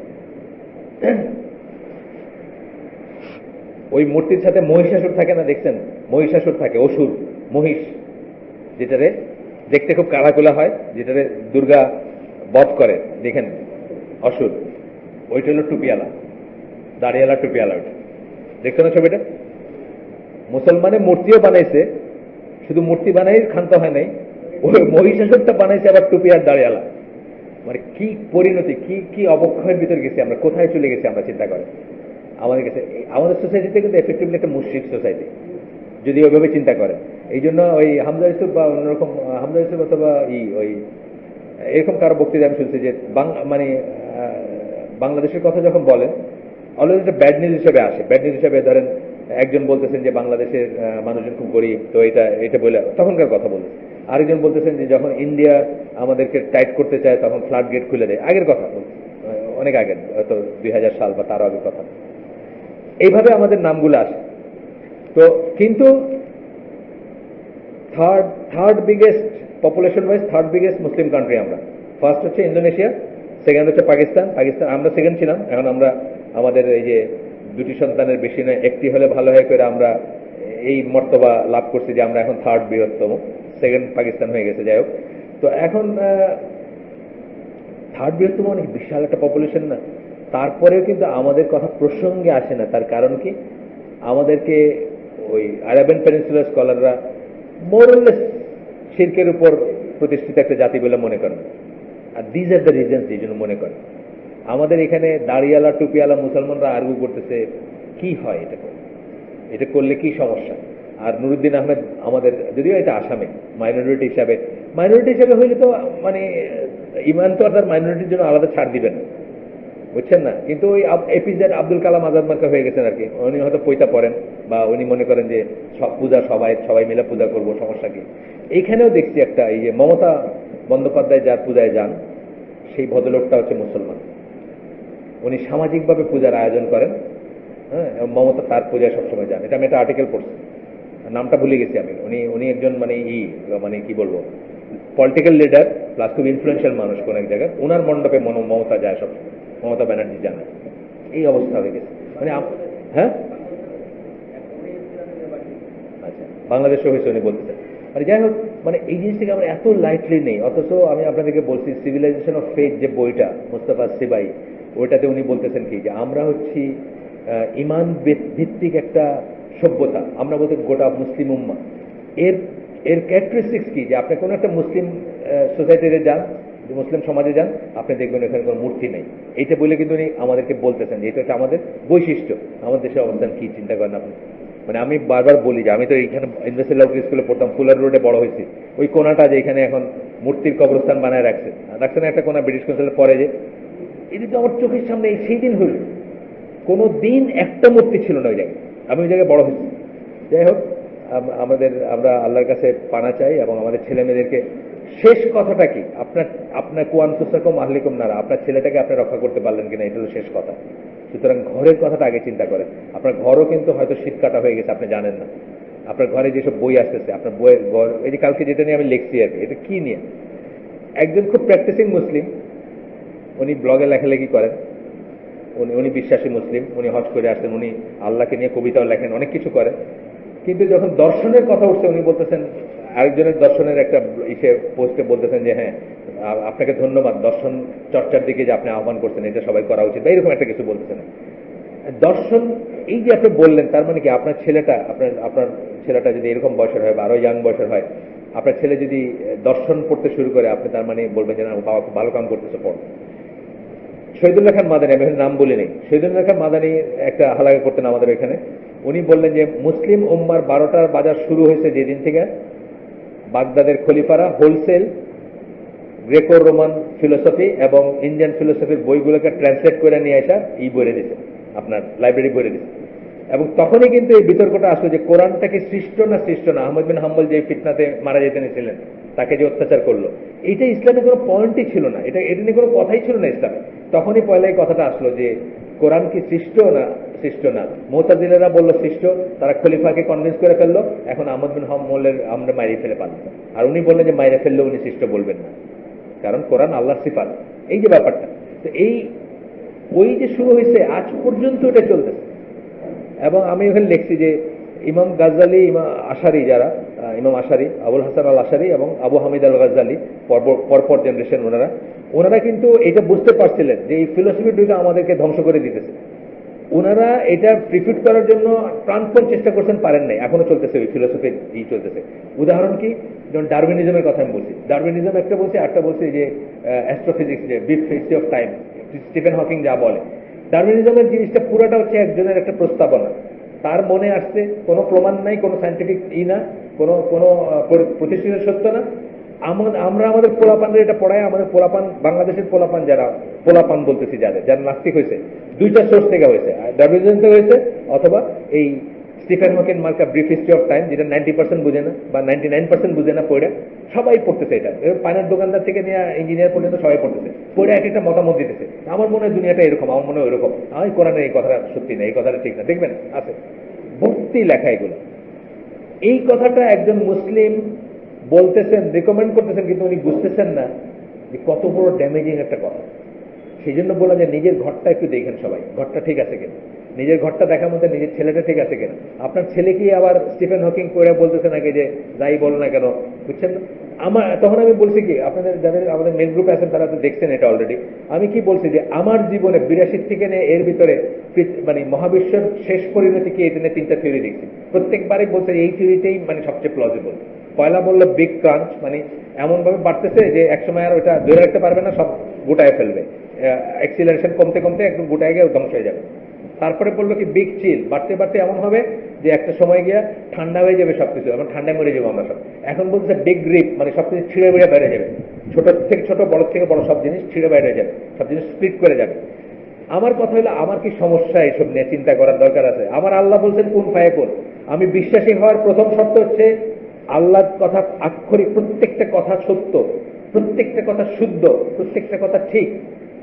ওই মূর্তির সাথে মহিষাসুর থাকে না, দেখছেন? মহিষাসুর থাকে, অসুর, মহিষ, যেটারে দেখতে খুব কালাকুলা হয়, যেটারে দুর্গা বধ করে, দেখেন অসুর, ওইটা হলো টুপিয়ালা, দাড়িয়ালা টুপিয়ালা। ওইটা দেখছো না ছবিটা? মুসলমানের মূর্তিও বানাইছে, শুধু মূর্তি বানাই ক্ষান্ত হয় নাই, ওই মহিষাসুরটা বানাইছে আবার টুপি আর দাড়িয়ালা। মানে কি পরিণতি, কি অবক্ষয়ের ভিতর গেছি আমরা, কোথায় চলে গেছি আমরা চিন্তা করেন। আমাদের কাছে আমাদের সোসাইটিতে কিন্তু এফেক্টিভলি একটা মুশরিক সোসাইটি যদি ওইভাবে চিন্তা করে। এই জন্য ওই হামজা ইউসুফ বা অন্যরকম হামজা ইউসুফ অথবা ওই এরকম কারো বক্তৃতা আমি শুনছি যে মানে বাংলাদেশের কথা যখন বলেন অলরেডি একটা ব্যাড নিউজ হিসেবে আসে। ব্যাড নিউজ হিসেবে ধরেন একজন বলতেছেন যে বাংলাদেশের মানুষজন খুব গরিব, তো এটা বলে তখনকার কথা বলছে। আরেকজন বলতেছেন যে যখন ইন্ডিয়া আমাদেরকে টাইট করতে চায় তখন ফ্লাড গেট খুলে দেয়, আগের কথা বলছে, অনেক আগের, হয়তো 2000 সাল বা তার আগের কথা। এইভাবে আমাদের নামগুলো আসে। তো কিন্তু third biggest population wise third biggest মুসলিম কান্ট্রি আমরা। ফার্স্ট হচ্ছে ইন্দোনেশিয়া, সেকেন্ড হচ্ছে পাকিস্তান। আমরা সেকেন্ড ছিলাম, এখন আমরা আমাদের এই যে দুটি সন্তানের বেশি নয় একটি হলে ভালো হয় করে আমরা এই মর্তবা লাভ করছি যে আমরা এখন থার্ড বৃহত্তম, সেকেন্ড পাকিস্তান হয়ে গেছে। যাই হোক, তো এখন থার্ড বৃহত্তম অনেক বিশাল একটা পপুলেশন না, তারপরেও কিন্তু আমাদের কথা প্রসঙ্গে আসে না। তার কারণ কি? আমাদেরকে ওই আরাবিয়ান পেনিনসুলার স্কলাররা মোরলেস শিরকের উপর প্রতিষ্ঠিত একটা জাতি বলে মনে করেন। আর দিজ আর দ্য রিজনস এই জন্য মনে করেন। আমাদের এখানে দাড়িয়ালা টুপিয়ালা মুসলমানরা আর্গু করতেছে কি হয় এটা করলে কি সমস্যা। আর নুরুদ্দিন আহমেদ আমাদের, যদিও এটা আসামে মাইনরিটি হিসাবে হইলে তো মানে ইমান তো আর তার মাইনরিটির জন্য আলাদা ছাড় দিবেন, বুঝছেন না? কিন্তু ওই এপিজেড আব্দুল কালাম আজাদ মার্কা হয়ে গেছেন আর কি। উনি হয়তো পয়তা পড়েন বা উনি মনে করেন যে সব পূজা সবাই মিলে পূজা করবো, সমস্যা কি? এইখানেও দেখছি একটা, এই যে মমতা বন্দ্যোপাধ্যায় যার পূজায় যান, সেই ভদ্রলোকটা হচ্ছে মুসলমান। উনি সামাজিকভাবে পূজার আয়োজন করেন, হ্যাঁ, এবং মমতা তার পূজায় সবসময় যান। এটা আমি একটা আর্টিকেল পড়ছি, নামটা ভুলে গেছি আমি। উনি উনি একজন মানে কি বলবো, পলিটিক্যাল লিডার প্লাস খুব ইনফ্লুয়েন্সিয়াল মানুষ কোন এক জায়গায়। ওনার মণ্ডপে মমতা যায় সব, মমতা ব্যানার্জি জানা। এই অবস্থা হয়ে গেছে মানে হ্যাঁ, আচ্ছা, বাংলাদেশে হয়েছে উনি বলতেছেন। মানে যাই হোক, মানে এই জিনিসটাকে আমরা এত লাইটলি নেই। অথচ আমি আপনাদেরকে বলছি সিভিলাইজেশন অফ ফেথ যে বইটা মোস্তফা সিবাই, ওইটাতে উনি বলতেছেন কি যে আমরা হচ্ছি ইমান ভিত্তিক একটা সভ্যতা। আমরা বলতে গোটা মুসলিম উম্মাহ। এর এর ক্যারেক্টারিস্টিক্স কি, যে আপনি কোনো একটা মুসলিম সোসাইটিতে যান, মুসলিম সমাজে যান, আপনি দেখবেন এখানে কোনো মূর্তি নেই। এইটা বলে কিন্তু উনি আমাদেরকে বলতেছেন যে এটা হচ্ছে আমাদের বৈশিষ্ট্য। আমাদের দেশের অবস্থান কি চিন্তা করেন আপনি? মানে আমি বারবার বলি যে আমি তো এইখানে ইউনিভার্সিটি লজিক স্কুলে পড়তাম, ফুলার রোডে বড় হয়েছি। ওই কোনাটা যে এখানে এখন মূর্তির কবরস্থান বানায় রাখছে না একটা কোনা, ব্রিটিশ কাউন্সিলের পরে যে, এটা তো আমার চোখের সামনে সেই দিন হইল। কোনো দিন একটা মূর্তি ছিল না ওই জায়গায়। আমি ওই জায়গায় বড় হয়েছি। যাই হোক, আমরা আল্লাহর কাছে পানা চাই এবং আমাদের ছেলে মেয়েদেরকে, শেষ কথাটা কি, আপনার কোয়ান ফুসাকুম আহলিকুম নারা, আপনার ছেলেটাকে আপনি রক্ষা করতে পারলেন কিনা, এটা হলো শেষ কথা। সুতরাং ঘরের কথাটা আগে চিন্তা করেন। আপনার ঘরও কিন্তু হয়তো শীত কাটা হয়ে গেছে, আপনি জানেন না। আপনার ঘরে যেসব বই আসতেছে, আপনার বইয়ের ঘর, এই যে কালকে যেটা নিয়ে আমি লিখছি আর কি, এটা কি নিয়ে, একজন খুব প্র্যাকটিসিং মুসলিম, উনি ব্লগে লেখালেখি করেন, উনি বিশ্বাসী মুসলিম, উনি হজ করে আসেন, উনি আল্লাহকে নিয়ে কবিতাও লেখেন, অনেক কিছু করেন। কিন্তু যখন দর্শনের কথা উঠছে, উনি বলতেছেন, আরেকজনের দর্শনের একটা পোস্টে বলতেছেন যে হ্যাঁ, আপনাকে ধন্যবাদ দর্শন চর্চার দিকে যে আপনি আহ্বান করছেন, এটা সবাই করা উচিত, বা এরকম একটা কিছু বলতেছেন। দর্শন, এই যে আপনি বললেন, তার মানে কি আপনার ছেলেটা যদি এরকম বয়সের হয় বা আরো ইয়াং বয়সের হয়, আপনার ছেলে যদি দর্শন পড়তে শুরু করে, আপনি তার মানে বলবেন যে না, বাবা খুব ভালো কাম করতেছে, পড়। শহীদুল্লাহ খান মাদানী, আমি নাম বলি নেই, শহীদুল্লাহ খান মাদানী একটা হালাকা করতেন আমাদের এখানে। উনি বললেন যে মুসলিম উম্মার 12টার বাজার শুরু হয়েছে যেদিন থেকে বাগদাদের খলিফারা হোলসেল গ্রেকো রোমান ফিলোসফি এবং ইন্ডিয়ান ফিলোসফির বইগুলোকে ট্রান্সলেট করে নিয়ে আসা এই বইরে দিচ্ছে, আপনার লাইব্রেরি বইরে দিচ্ছে। এবং তখনই কিন্তু এই বিতর্কটা আসলো যে কোরআনটা কি সৃষ্ট না সৃষ্ট না। আহমদ বিন হাম্বল যে ফিতনাতে মারা যেতে নিয়েছিলেন, তাকে যে অত্যাচার করলো, এইটা ইসলামে কোনো পয়েন্টই ছিল না, এটা নিয়ে কোনো কথাই ছিল না ইসলামে। তখনই পয়লা এই কথাটা আসলো যে কোরআন কি সৃষ্ট না সৃষ্ট না। মুতাজিলারা বললো সৃষ্ট, তারা খলিফাকে কনভিন্স করে ফেললো, এখন আহমদ বিন হাম্বলের আমরা মাইরে ফেলে পারলাম। আর উনি বললেন যে মাইরে ফেললে উনি সৃষ্ট বলবেন না, কারণ কোরআন আল্লাহর সিফাত। এই যে ব্যাপারটা, তো ওই যে শুরু হয়েছে, আজ পর্যন্ত এটা চলতেছে। এবং আমি ওখানে লিখছি যে ইমাম গাজ্জালি, ইমাম আশারি, যারা ইমাম আশারি, আবুল হাসান আল আশারি এবং আবু হামিদ আল গাজ্জালি, পরপর জেনারেশন, ওনারা কিন্তু এটা বুঝতে পারছিলেন যে এই ফিলোসফি দুইটা আমাদেরকে ধ্বংস করে দিতেছে। ওনারা এটা প্রিফিট করার জন্য প্রাণপণ চেষ্টা করছেন, পারেন নাই, এখনো চলতেছে ওই ফিলোসফি চলতেছে। উদাহরণ কি, যেমন ডারউইনিজমের কথা আমি বলছি, ডারউইনিজম একটা বলছি, একটা বলছি যে অ্যাস্ট্রোফিজিক্স, যে brief history of time, Stephen Hawking যা বলে। ডারউইনিজমের জিনিসটা পুরোটা হচ্ছে একজনের একটা প্রস্তাবনা, তার মনে আসছে, কোনো প্রমাণ নাই, কোনো সায়েন্টিফিক না, কোনো প্রতিষ্ঠিত সত্য না। আমরা আমাদের পোলাপানদের এটা পড়াই, আমাদের পোলাপান, বাংলাদেশের পোলাপান, যারা পোলাপান বলতেছি, যারা নাস্তিক হয়েছে, দুইটা সোর্স থেকে হয়েছে, ডারউইনিজম থেকে হয়েছে, অথবা এই স্টিফেন হকিং মার্কা ব্রিফ হিস্ট্রি অফ টাইম, যেটা 90% বুঝে না বা 99% বুঝে না, পড়ে সবাই পড়তেছে। এটা পানের দোকানদার থেকে নিয়ে ইঞ্জিনিয়ার পর্যন্ত সবাই পড়তেছে, পড়ে এক একটা মতামত দিতেছে। আমার মনে হয় দুনিয়াটা এরকম, আমার মনে হয় ওইরকম, আমি কোরআনে এই কথাটা সত্যি না, এই কথাটা ঠিক না, দেখবেন আছে ভর্তি লেখা এগুলো। এই কথাটা একজন মুসলিম বলতেছেন, রেকমেন্ড করতেছেন, কিন্তু উনি বুঝতেছেন না যে কত বড় ড্যামেজিং একটা কথা। সেই জন্য বলা যায় নিজের ঘরটা একটু দেখেন সবাই, ঘরটা ঠিক আছে কিনা, নিজের ঘরটা দেখার মধ্যে নিজের ছেলেটা ঠিক আছে কিনা। আপনার ছেলে কি আবার স্টিফেন হকিং করে বলতেছে নাকি যে যাই বলো না কেন, বুঝছেন না? তখন আমি বলছি কি, আপনাদের যাদের আমাদের মেন গ্রুপে আছেন তারা তো দেখছেন এটা অলরেডি। আমি কি বলছি যে আমার জীবনে 82 থেকে নিয়ে এর ভিতরে মানে মহাবিশ্বের শেষ পরিণতি কি, এটা নিয়ে 3টা থিওরি দেখছি। প্রত্যেকবারই বলছে এই থিওরিটাই মানে সবচেয়ে প্লজিবল। পয়লা বললো বিগ ক্রাঞ্চ, মানে এমন ভাবে বাড়তেছে যে একসময় আর ওটা ধরে রাখতে পারবে না, সব গোটায় ফেলবে, অ্যাক্সিলারেশন কমতে কমতে একদম গোটায় গিয়ে ধ্বংস হয়ে যাবে। তারপরে বললো কি বিগ চিল, বাড়তে বাড়তে এমন হবে যে একটা সময় গিয়া ঠান্ডা হয়ে যাবে সবকিছু, এখন ঠান্ডায় মরে যাবো আমরা সব। এখন বলছে বিগ গ্রিপ, মানে সবকিছু ছিঁড়ে বেড়ে বেড়ে যাবে, ছোট থেকে ছোট, বড় থেকে বড়, সব জিনিস ছিঁড়ে বেড়ে যাবে, সব জিনিস স্প্লিট করে যাবে। আমার কথা হলো, আমার কি সমস্যা এসব নিয়ে চিন্তা করার দরকার আছে? আমার আল্লাহ বলছেন কোন ফায়াকুন। আমি বিশ্বাসী হওয়ার প্রথম শর্ত হচ্ছে আল্লাহর কথা আক্ষরিক প্রত্যেকটা কথা সত্য, প্রত্যেকটা কথা শুদ্ধ, প্রত্যেকটা কথা ঠিক,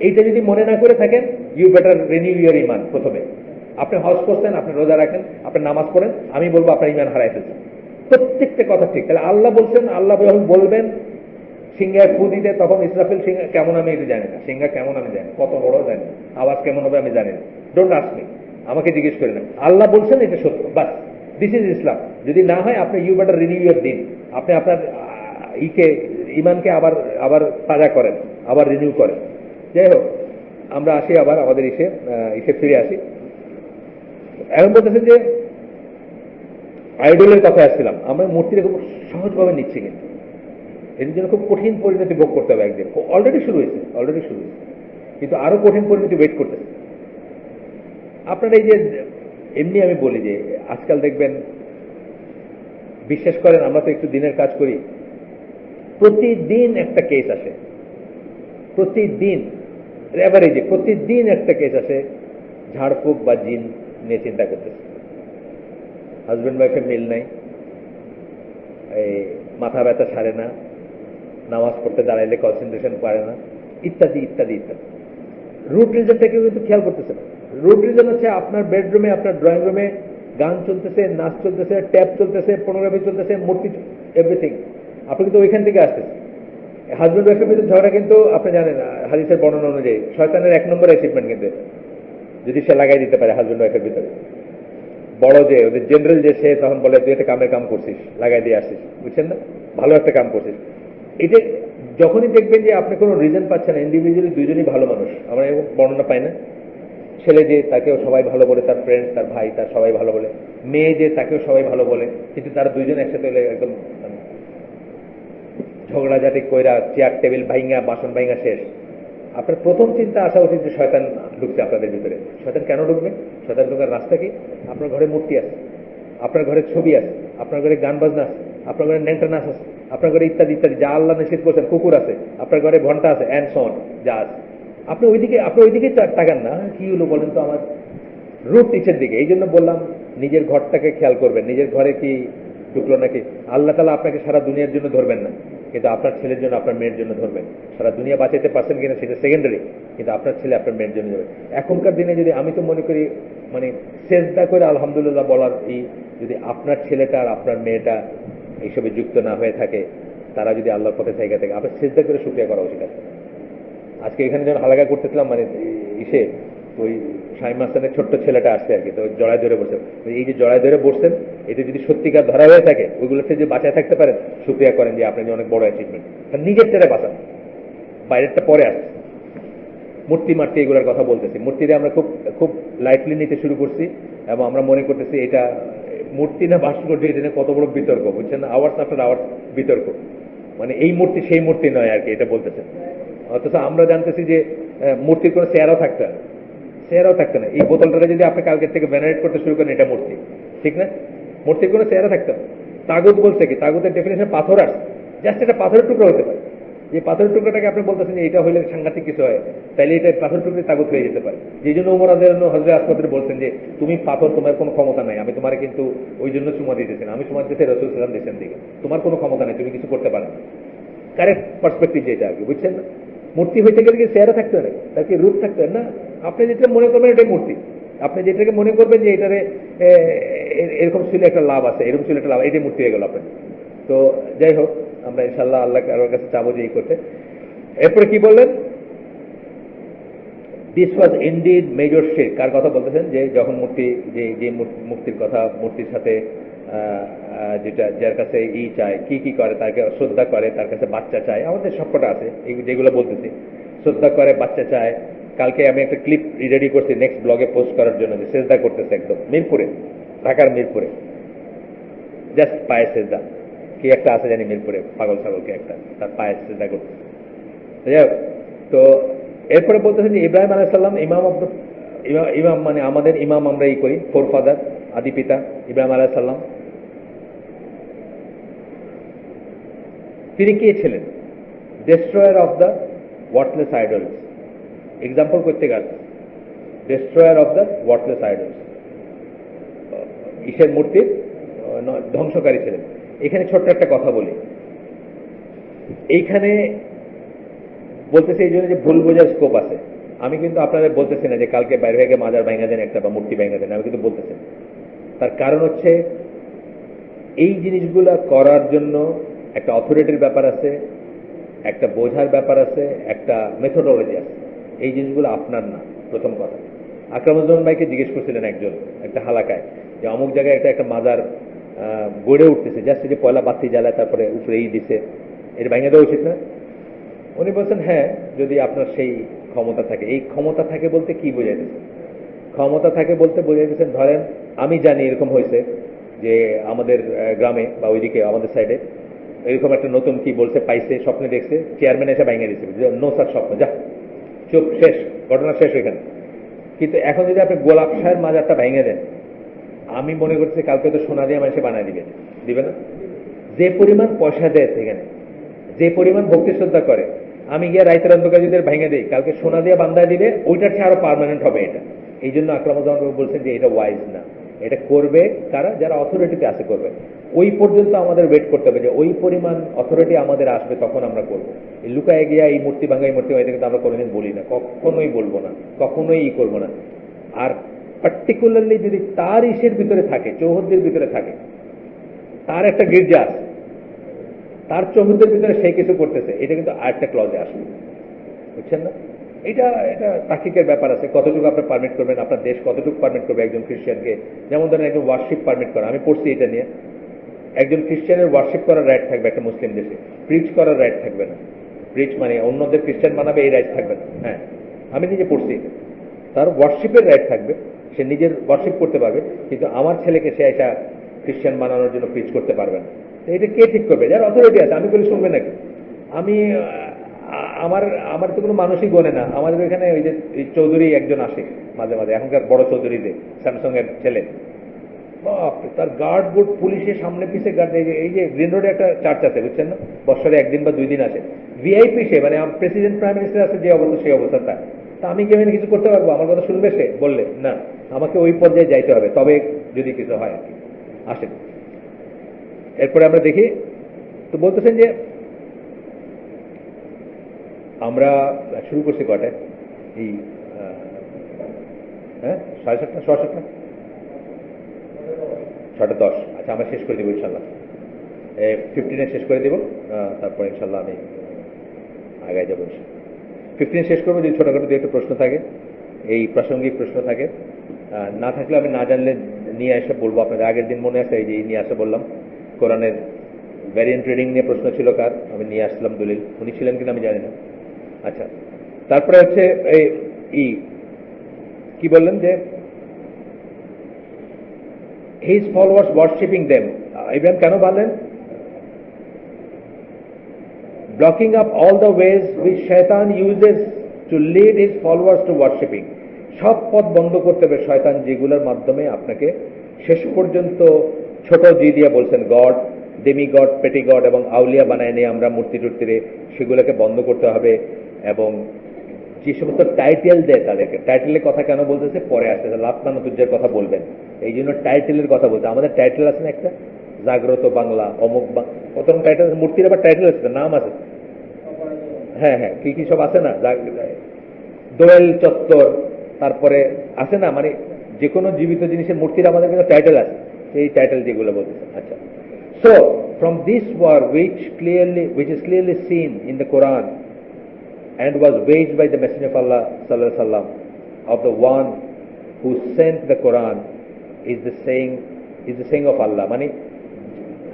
এইটা যদি মনে না করে থাকেন, ইউ বেটার রিনিউ ইউর ইমান। প্রথমে আপনি হজ করছেন, আপনি রোজা রাখেন, আপনি নামাজ পড়েন, আমি বলবো আপনার ইমান হারাই ফেলছেন। প্রত্যেকটা কথা ঠিক। তাহলে আল্লাহ বলছেন, আল্লাহ যখন বলবেন সিংহায় ফু দিতে, তখন ইসরাফিল সিংহা কেমন আমি এটা জানি না, সিংহা কেমন আমি জানি, কত বড় জানি, আওয়াজ কেমন হবে আমি জানি না, ডোন্ট আস্ক মি, আমাকে জিজ্ঞেস করে না। আল্লাহ বলছেন এটা সত্য, বাস, দিস ইজ ইসলাম। যদি না হয় আপনি ইউ বেটার রিনিউ ইউর দিন, আপনি আপনার ইমানকে আবার আবার তাজা করেন, আবার রিনিউ করেন। যাই হোক, আমরা আসি আবার আমাদের ইসে ফিরে আসি। এখন বলতেছেন যে আইডলের কথা আসছিলাম, আমরা মূর্তিটা খুব সহজভাবে নিচ্ছি, কিন্তু এর জন্য খুব কঠিন পরিণতি ভোগ করতে হবে একদিন। অলরেডি শুরু হয়েছে, কিন্তু আরো কঠিন পরিণতি ওয়েট করতেছে। আপনার এই যে এমনি আমি বলি যে আজকাল দেখবেন, বিশ্বাস করেন, আমরা তো একটু দিনের কাজ করি, প্রতিদিন একটা কেস আসে, প্রতিদিন এভারেজে প্রতিদিন একটা কেস আসে ঝাড়ফুঁক বা জিন নিয়ে চিন্তা করতেছে। হাজব্যান্ড ওয়াইফের মিল নাই, এই মাথা ব্যথা সারে না, নামাজ পড়তে দাঁড়াইলে কনসেন্ট্রেশন পারে না, ইত্যাদি ইত্যাদি ইত্যাদি। রুট রিজনটা কেউ কিন্তু খেয়াল করতেছে না। রুট রিজন হচ্ছে আপনার বেডরুমে, আপনার ড্রয়িং রুমে গান চলতেছে, নাচ চলতেছে, ট্যাপ চলতেছে, পর্নোগ্রাফি চলতেছে, মূর্তি, এভরিথিং। আপনি কিন্তু ওইখান থেকে আসতেছে। হাজব্যান্ড ওয়াইফের ভিতরে ঝগড়া কিন্তু আপনি জানেন, হাদিসের বর্ণনা অনুযায়ী শয়তানের 1 নম্বর অ্যাচিভমেন্ট কিন্তু, যদি সে লাগাই দিতে পারে হাজব্যান্ড ওয়াইফের ভিতরে। বড় যে ওদের জেনারেল যে, সে তখন বলে তুই একটা কামের কাম করছিস, লাগাই দিয়ে আসছিস, বুঝছেন না, ভালো একটা কাম করছিস। এটা যখনই দেখবেন যে আপনি কোনো রিজন পাচ্ছেন, ইন্ডিভিজুয়ালি দুইজনই ভালো মানুষ, আমরা এরকম বর্ণনা পাই না, ছেলে যে তাকেও সবাই ভালো বলে, তার ফ্রেন্ডস, তার ভাই, তার সবাই ভালো বলে, মেয়ে যে তাকেও সবাই ভালো বলে, কিন্তু তারা দুইজন একসাথে হলে একদম ঝগড়াঝাটি কইরা চেয়ার টেবিল ভাইঙ্গা, বাসন ভাইঙ্গা শেষ। আপনার প্রথম চিন্তা আসা উচিত যে শয়তান ঢুকছে আপনাদের ভিতরে। শয়তান কেন ঢুকবে? শয়তান ঢোকার রাস্তা কি? আপনার ঘরে মূর্তি আছে, আপনার ঘরে ছবি আছে, আপনার ঘরে গান বাজনা আছে, আপনার ঘরে ন্যাংটা নাচ আছে, আপনার ঘরে ইত্যাদি ইত্যাদি, যা আল্লাহ নিষেধ করছেন, কুকুর আছে, আপনার ঘরে ঘন্টা আছে, অ্যান্ড সন যা আছে। আপনি ওইদিকে তাকান না, কি হলো বলেন তো, আমার রূপ নিচের দিকে। এই জন্য বললাম নিজের ঘরটাকে খেয়াল করবেন, নিজের ঘরে কি ঢুকলো নাকি। আল্লাহ তাআলা আপনাকে সারা দুনিয়ার জন্য ধরবেন না, কিন্তু আপনার ছেলের জন্য, আপনার মেয়ের জন্য ধরবেন। সারা দুনিয়া বাঁচাইতে পারছেন কিনা সেটা সেকেন্ডারি, কিন্তু আপনার ছেলে, আপনার মেয়ের জন্য ধরবেন। এখনকার দিনে যদি আমি তো মনে করি, মানে সেজদা করে আলহামদুলিল্লাহ বলার যদি আপনার ছেলেটা আর আপনার মেয়েটা এইসবে যুক্ত না হয়ে থাকে, তারা যদি আল্লাহর পথে জায়গা থাকে, আপনার সেজদা করে শুকরিয়া করা উচিত আছে। আজকে এখানে যখন হালাকা করতেছিলাম, মানে ওই শাইম হাসানের ছোট্ট ছেলেটা আসছে আর কি, তো জড়ায় ধরে বসে, এই যে জড়ায় ধরে বসছেন, এটা যদি সত্যিকার ধরা হয়ে থাকে, ওইগুলোতে যে বাঁচায় থাকতে পারেন, শুকরিয়া করেন যে আপনার যে অনেক বড় অ্যাচিভমেন্ট। নিজের ছেলে বাঁচান, বাইরেরটা পরে আসছে। মূর্তি মারতে এগুলোর কথা বলতেছি, মূর্তিটা আমরা খুব খুব লাইটলি নিতে শুরু করছি, এবং আমরা মনে করতেছি এটা মূর্তি না ভাস্কর্য, এটা কত বড় বিতর্ক, বুঝছেন না, আওয়ার্স আফটার আওয়ার্স বিতর্ক, মানে এই মূর্তি সেই মূর্তি নয় আর কি, এটা বলতেছেন। অথচ আমরা জানতেছি যে মূর্তির কোনো চেয়ারও থাকতে না। এই বোতলটা যদি আপনি কালকের থেকে ভেনারেট করতে শুরু করেন, এটা মূর্তি, ঠিক না? মূর্তির কোনো চেয়ারও থাকতে না। তাগুত বলছে কি, তাগুতের ডেফিনেশন পাথর আসছে, জাস্ট এটা পাথরের টুকরো হতে পারে। যে পাথরের টুকরোটাকে আপনি বলতেছেন যে এটা হলে সাংঘাতিক কিছু হয়, তাইলে এটা পাথরের টুকরো তাগুত হয়ে যেতে পারে। যেই জন্য ওমর রাদিয়াল্লাহু আনহু হযরত আসমাদের বলছেন যে তুমি পাথর, তোমার কোনো ক্ষমতা নাই, আমি তোমার কিন্তু ওই জন্য চুমা দিতেছি না, আমি চুমা দিতেছি রাসূল সাল্লাল্লাহু আলাইহি ওয়াসাল্লাম দিকে, তোমার কোনো ক্ষমতা নাই, তুমি কিছু করতে পারো না। কারেক্ট পার্সপেক্টিভ যেটা আর কি, বুঝছেন না? মূর্তি হইতে গেলে কি চেহারা থাকতে হয়, তার কি রূপ থাকতে হয় না? আপনি যেটা মনে করবেন এটাই মূর্তি, আপনি যেটাকে মনে করবেন যে এটারে এরকম ছিল একটা লাভ আছে, এরকম ছিল একটা লাভ, এটাই মূর্তি হয়ে গেল আপনার। তো যাই হোক, আমরা ইনশাআল্লাহ আল্লাহ কারোর কাছে চাবো যে এই করতে। এরপরে কি বললেন? দিস ওয়াজ ইনডিড মেজর শিরক। কার কথা বলতেছেন? যে যখন মূর্তি, যে মূর্তির কথা, মূর্তির সাথে যেটা, যার কাছে চায়, কি করে, তাকে শ্রদ্ধা করে, তার কাছে বাচ্চা চায়, আমাদের সবকটা আছে যেগুলো বলতেছি, শ্রদ্ধা করে, বাচ্চা চায়। কালকে আমি একটা ক্লিপ রেডি করছি নেক্সট ব্লগে পোস্ট করার জন্য, যে সেজদা করতেছে একদম মিরপুরে, ঢাকার মিরপুরে, জাস্ট পায়ে সেজদা। কি একটা আছে জানি মিরপুরে, পাগল ছাগলকে একটা, তার পায়ে সেজদা করতেছে। তো এরপরে বলতেছেন যে ইব্রাহিম আলাইহিস সালাম ইমাম, মানে আমাদের ইমাম, আমরা করি, ফোর ফাদার, আদি পিতা ইব্রাহিম আলাইহিস সালাম। তিনি কে ছিলেন? Destroyer of the worthless idols. Example করতে গেছে, destroyer of the worthless idols, ঈশের মূর্তির ধ্বংসকারী ছিলেন। এখানে ছোট্ট একটা কথা বলি, এইখানে বলতেছি এই জন্য যে ভুল বোঝার স্কোপ আছে। আমি কিন্তু আপনাদের বলতেছি না যে কালকে বাইরে থেকে মাজার ভাঙা দেন একটা বা মূর্তি ভাঙা দেন, আমি কিন্তু বলতেছি না। তার কারণ হচ্ছে এই জিনিসগুলা করার জন্য একটা অথরিটির ব্যাপার আছে, একটা বোঝার ব্যাপার আছে, একটা মেথোডোলজি আছে। এই জিনিসগুলো আপনার না। প্রথম কথা, আকরামুজ্জামান ভাইকে জিজ্ঞেস করছিলেন একজন একটা হালাকায় যে অমুক জায়গায় একটা মাজার গড়ে উঠতেছে, জাস্ট যে পয়লা বাতি জ্বালায় তারপরে উপরে দিছে, এটা ভেঙে দেওয়া উচিত না? উনি বলছেন হ্যাঁ, যদি আপনার সেই ক্ষমতা থাকে। এই ক্ষমতা থাকে বলতে কি বোঝাইতেছে? ক্ষমতা থাকে বলতে বোঝাইতেছেন, ধরেন আমি জানি এরকম হয়েছে যে আমাদের গ্রামে বা ওইদিকে আমাদের সাইডে এরকম একটা নতুন কি বলছে পাইছে, স্বপ্নে দেখছে, চেয়ারম্যান এসে ভেঙে দিচ্ছে, নো স্যার স্বপ্ন, যা চুপ, শেষ, ঘটনা শেষ এখানে। কিন্তু এখন যদি আপনি গোলাপ শাহের মাজারটা ভেঙে দেন, আমি মনে করছি কালকে তো সোনা দিয়ে মানুষে বানায় দিবে না? যে পরিমাণ পয়সা দেয় সেখানে, যে পরিমাণ ভক্তি শ্রদ্ধা করে, আমি গিয়ে রাইতের অন্ধকার যদি ভেঙে দিই, কালকে সোনা দিয়ে বান্ধায় দিবে, ওইটার চেয়ে আরো পার্মানেন্ট হবে এটা। এই জন্য আকরামুজ্জামান বলছেন যে এটা ওয়াইজ না। এটা করবে কারা? যারা অথরিটিতে আছে করবে। ওই পর্যন্ত আমাদের ওয়েট করতে হবে যে ওই পরিমাণ অথরিটি আমাদের আসবে, তখন আমরা করব। এই লুকায় গিয়া এই মূর্তি ভাঙা, এই মূর্তি ভাঙা, এটা কিন্তু আমরা কোনোদিন বলি না, কখনোই বলবো না, কখনোই করবো না। আর পার্টিকুলারলি যদি তার ইসের ভিতরে থাকে, চৌহদ্দির ভিতরে থাকে, তার একটা গির্জা আছে, তার চৌহদ্দির ভিতরে সে কিছু করতেছে, এটা কিন্তু আরেকটা ক্লজে আসবে, বুঝছেন না? এটা এটা তাকিকের ব্যাপার আছে, কতটুকু আপনি পারমিট করবেন, আপনার দেশ কতটুকু পারমিট করবে একজন খ্রিস্টানকে। যেমন ধরেন একজন ওয়ার্শিপ পারমিট করা, আমি পড়ছি এটা নিয়ে, একজন খ্রিস্টানের ওয়ার্শিপ করার রাইট থাকবে একটা মুসলিম দেশে, প্রিচ করার রাইট থাকবে না। প্রিচ মানে অন্যদের খ্রিস্টান বানাবে, এই রাইট থাকবে না। হ্যাঁ, আমি নিজে পড়ছি। তার ওয়ার্শিপের রাইট থাকবে, সে নিজের ওয়ার্শিপ করতে পারবে, কিন্তু আমার ছেলেকে সে এটা খ্রিস্টান বানানোর জন্য প্রিচ করতে পারবে না। এটা কে ঠিক করবে? যার অথরিটি আছে। আমি বলি শুনবে নাকি? আমি আমার আমার তো কোনো মানুষই গনে না। আমাদের এখানে ওই যে চৌধুরী একজন আসে মাঝে মাঝে, এখনকার বড় চৌধুরী যে স্যামসং এর ছেলে, বাপরে, তার গার্ড বোর্ড পুলিশের সামনে পিছে গার্ড। এই যে গ্রিন রোডে একটা চার্চ আছে, বুঝছেন না, বছরে একদিন বা 2 দিন আসে, ভিআইপি সে, মানে প্রেসিডেন্ট প্রাইম মিনিস্টার আছে যে অবস্থা, সেই অবস্থাটা। তা আমি কেমন কিছু করতে পারবো? আমার কথা শুনবে সে? বললে না, আমাকে ওই পর্যায়ে যাইতে হবে, তবে যদি কিছু হয় আর কি। আসেন এরপরে আমরা দেখি। তো বলতেছেন যে আমরা শুরু করছি কটায়? এই হ্যাঁ, 7:30, 7:30, 6:10। আচ্ছা, আমরা শেষ করে দেবো ইনশাল্লাহ, 15-এ শেষ করে দেবো। তারপর ইনশাল্লাহ আমি আগায় যাবো। 15 শেষ করবো। যদি ছোটখাটো দু একটা প্রশ্ন থাকে, এই প্রাসঙ্গিক প্রশ্ন থাকে, না থাকলে আমি না জানলে নিয়ে এসে বলবো আপনাদের। আগের দিন মনে আছে এই যে নিয়ে আসে বললাম, কোরআনের ভ্যারিয়েন্ট রিডিং নিয়ে প্রশ্ন ছিল কার, আমি নিয়ে আসলাম দলিল, উনি ছিলেন কিনা আমি জানি না। আচ্ছা, তারপরে হচ্ছে এই কি বললেন যে his followers worshipping them, Ibrahim কেন বললেন? blocking up all the ways which shaitan uses to lead his followers to worshipping, সব পথ বন্ধ করতে হবে শয়তান যেগুলোর মাধ্যমে আপনাকে শেষ পর্যন্ত ছোট জি দিয়ে বলছেন গড, ডেমি গড, পেটি গড এবং আউলিয়া বানায় নিয়ে আমরা মূর্তি টুর্তিরে, সেগুলোকে বন্ধ করতে হবে। এবং যে সমস্ত টাইটেল দেয় তাদেরকে, টাইটেলের কথা কেন বলতেছে পরে আসতেছে, লাতমান তুজ্জের কথা বলবেন, এই জন্য টাইটেলের কথা বলতে। আমাদের টাইটেল আছে না একটা, জাগ্রত বাংলা, অমুক কত টাইটেল, মূর্তির আবার টাইটেল আছে, নাম আছে। হ্যাঁ হ্যাঁ, কি কি সব আছে না, দোয়েল চত্বর, তারপরে আছে না, মানে যে কোনো জীবিত জিনিসের মূর্তির আমাদের কিন্তু টাইটেল আছে, এই টাইটেল যেগুলো বলতেছে। আচ্ছা, so from this war which is clearly seen in the Quran and was waged by the Messenger of Allah sallallahu alaihi wasallam of the one who sent the Quran is the saying of Allah, মানে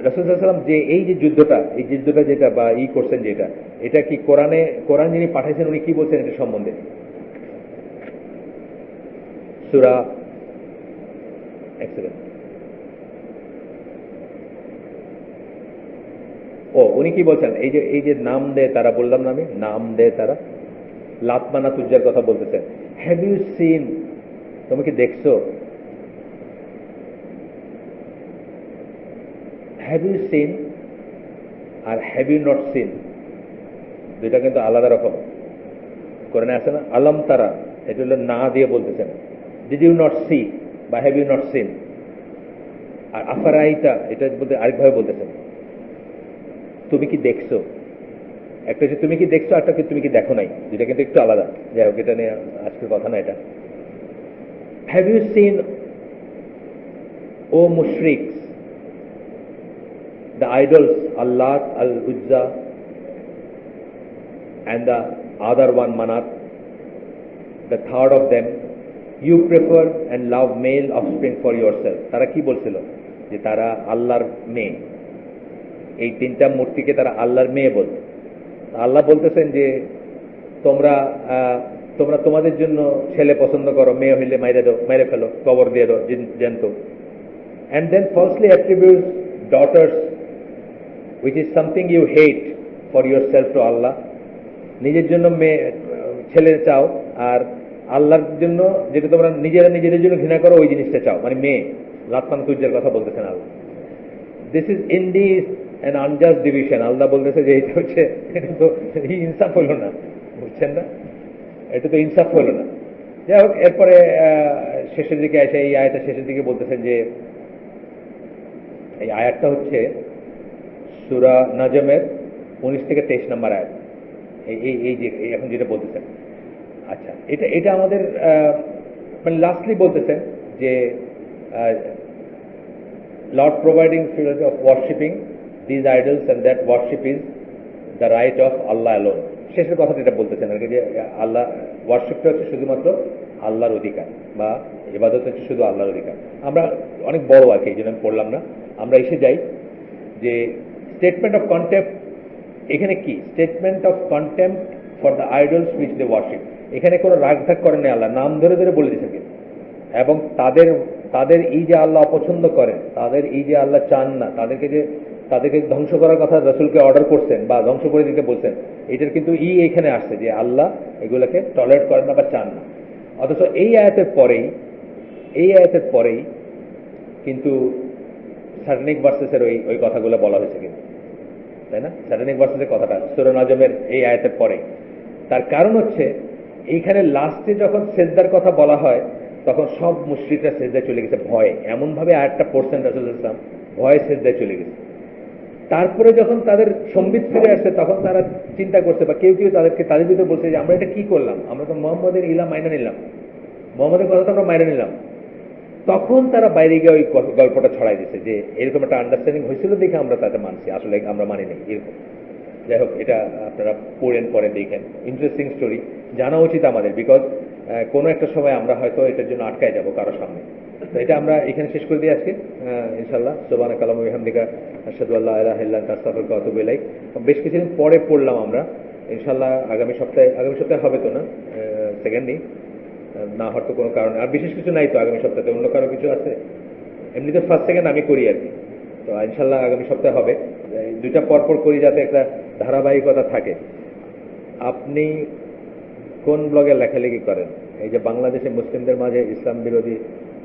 রাসূল সাল্লাল্লাহু আলাইহি ওয়াসাল্লাম যে এই যে যুদ্ধটা, এই যুদ্ধটা যেটা বা করছেন যেটা, এটা কি কোরআন যিনি পাঠাইছেন উনি কি বলছেন এটা সম্বন্ধে? সূরা উনি কি বলছেন? এই যে নাম দেয় তারা, বললাম না আমি, নাম দেয় তারা, লাতমানা তুজ্জার কথা বলতেছেন। হ্যাভ ইউ সিন, তুমি কি দেখছো? হ্যাভ ইউ সিন আর হ্যাভ ইউ নট সিন দুইটা কিন্তু আলাদা রকম। কোরআনে আছে না আলম তারা, এটা হলো না দিয়ে বলতেছেন। ডিড ইউ নট সি বা হ্যাভ ইউ নট সিন। আর আফারাইটা, এটা বলতে আরেকভাবে বলতেছেন, তুমি কি দেখছো? একটা হচ্ছে তুমি কি দেখছো, একটা কি তুমি কি দেখো নাই, যেটা কিন্তু একটু আলাদা। যাই হোক, এটা নিয়ে আজকের কথা না এটা। Have you seen, O mushriks, the idols, Allah, Al-Uzza, and the other one, Manat, the third of them, you prefer and love male offspring for yourself. তারা কি বলছিল? যে তারা আল্লাহর মেয়ে, এই তিনটা মূর্তিকে তারা আল্লাহর মেয়ে বলত। আল্লাহ বলতেছেন যে তোমরা তোমরা তোমাদের জন্য ছেলে পছন্দ করো, মেয়ে হইলে মাইরে দাও, মেরে ফেলো, কবর দিয়ে দাও জ্যান্ত। And then falsely attributes daughters, which is something you hate, for yourself to Allah. নিজের জন্য মেয়ে ছেলে চাও, আর আল্লাহর জন্য যেটা তোমরা নিজেরা নিজেদের জন্য ঘৃণা করো ওই জিনিসটা চাও, মানে মেয়ে। লাতমান তুজ্জের কথা বলতেছেন Allah. This is indeed an unjust division. Allah বলতেছে যে এটা হচ্ছে, এটা তো ইনসাফ হলো না, বুঝছেন না, এটা তো ইনসাফ হলো না। যাই হোক, এরপরে শেষের দিকে এসে এই আয়াতের শেষের দিকে বলতেছেন যে এই আয়াতটা হচ্ছে সূরা নাজমের 19 থেকে 23 নম্বর আয়াত। এই যে এখন যেটা বলতেছেন, আচ্ছা, এটা আমাদের মানে লাস্টলি বলতেছেন যে Lord providing philosophy of worshipping these idols and that worship is the right of Allah alone. শেষের কথাটা এটা বলতেছেন আর কি, যে আল্লাহ ওয়ার্শিপটা হচ্ছে শুধুমাত্র আল্লাহর অধিকার, বা ইবাদত হচ্ছে শুধু আল্লাহর অধিকার। আমরা অনেক বড় আর কি, এই জন্য আমি পড়লাম না। আমরা এসে যাই যে স্টেটমেন্ট অফ কন্টেম্প্ট। এখানে কি statement of contempt for the idols which they worship. এখানে কোনো রাগঢাক করেন না আল্লাহ, নাম ধরে ধরে বলে দিয়েছেন কিন্তু। এবং তাদের এই যে আল্লাহ অপছন্দ করেন, তাদের এই যে আল্লাহ চান না, তাদেরকে ধ্বংস করার কথা রাসূলকে অর্ডার করছেন বা ধ্বংস করে দিতে বলছেন, এটার কিন্তু এখানে আসছে যে আল্লাহ এগুলোকে টলারেট করেন না বা চান না। অথচ এই আয়াতের পরেই কিন্তু স্যাটানিক ভার্সেসের ওই কথাগুলো বলা হয়েছে কিন্তু, তাই না? স্যাটানিক ভার্সেসের কথাটা সূরা নাজমের এই আয়াতের পরে। তার কারণ হচ্ছে এইখানে লাস্টে যখন সেজদার কথা বলা হয় তখন সব মুশরিকরা সেজদায় চলে গেছে ভয়ে, এমন ভাবে আয়াতটা পড়ছেন রাসূলুল্লাহ সাল্লাল্লাহু আলাইহি ওয়াসাল্লাম, ভয়ে সেজদায় চলে গেছে। তারপরে যখন তাদের সম্বিত ফিরে আসছে তখন তারা চিন্তা করছে, বা কেউ তাদের ভিতরে বলছে যে আমরা এটা কি করলাম, আমরা তো মুহাম্মদের ইলা মাইনা নিলাম, মুহাম্মদের কথা তো আমরা মাইনা নিলাম। তখন তারা বাইরে গিয়ে ওই গল্পটা ছড়াই দিচ্ছে যে এরকম একটা আন্ডারস্ট্যান্ডিং হয়েছিল দেখে আমরা তাতে মানছি, আসলে আমরা মানি নাই এরকম। যাই হোক, এটা আপনারা পড়েন, পরে দেখেন, ইন্টারেস্টিং স্টোরি, জানা উচিত আমাদের। বিকজ কোনো একটা সময় আমরা হয়তো এটার জন্য আটকায় যাব কারোর সামনে। তো এটা আমরা এখানে শেষ করে দিই আজকে ইনশাআল্লাহ। সুবহানাকা আল্লাহুম্মা ওয়া বিহামদিকা আশহাদু আল্লা ইলাহা ইল্লা আনতা আস্তাগফিরুকা ওয়া আতুবু ইলাইক। বেশ কিছুদিন পরে পড়লাম আমরা, ইনশাআল্লাহ আগামী সপ্তাহে হবে তো না, সেকেন্ডই না হওয়ার তো কোনো কারণ, আর বিশেষ কিছু নাই তো আগামী সপ্তাহে, অন্য কারো কিছু আছে? এমনিতে ফার্স্ট সেকেন্ড আমি করি আর কি। তো ইনশাআল্লাহ আগামী সপ্তাহে হবে, দুইটা পরপর করি যাতে একটা ধারাবাহিকতা থাকে। আপনি কোন ব্লগে লেখালেখি করেন? এই যে বাংলাদেশে মুসলিমদের মাঝে ইসলাম বিরোধী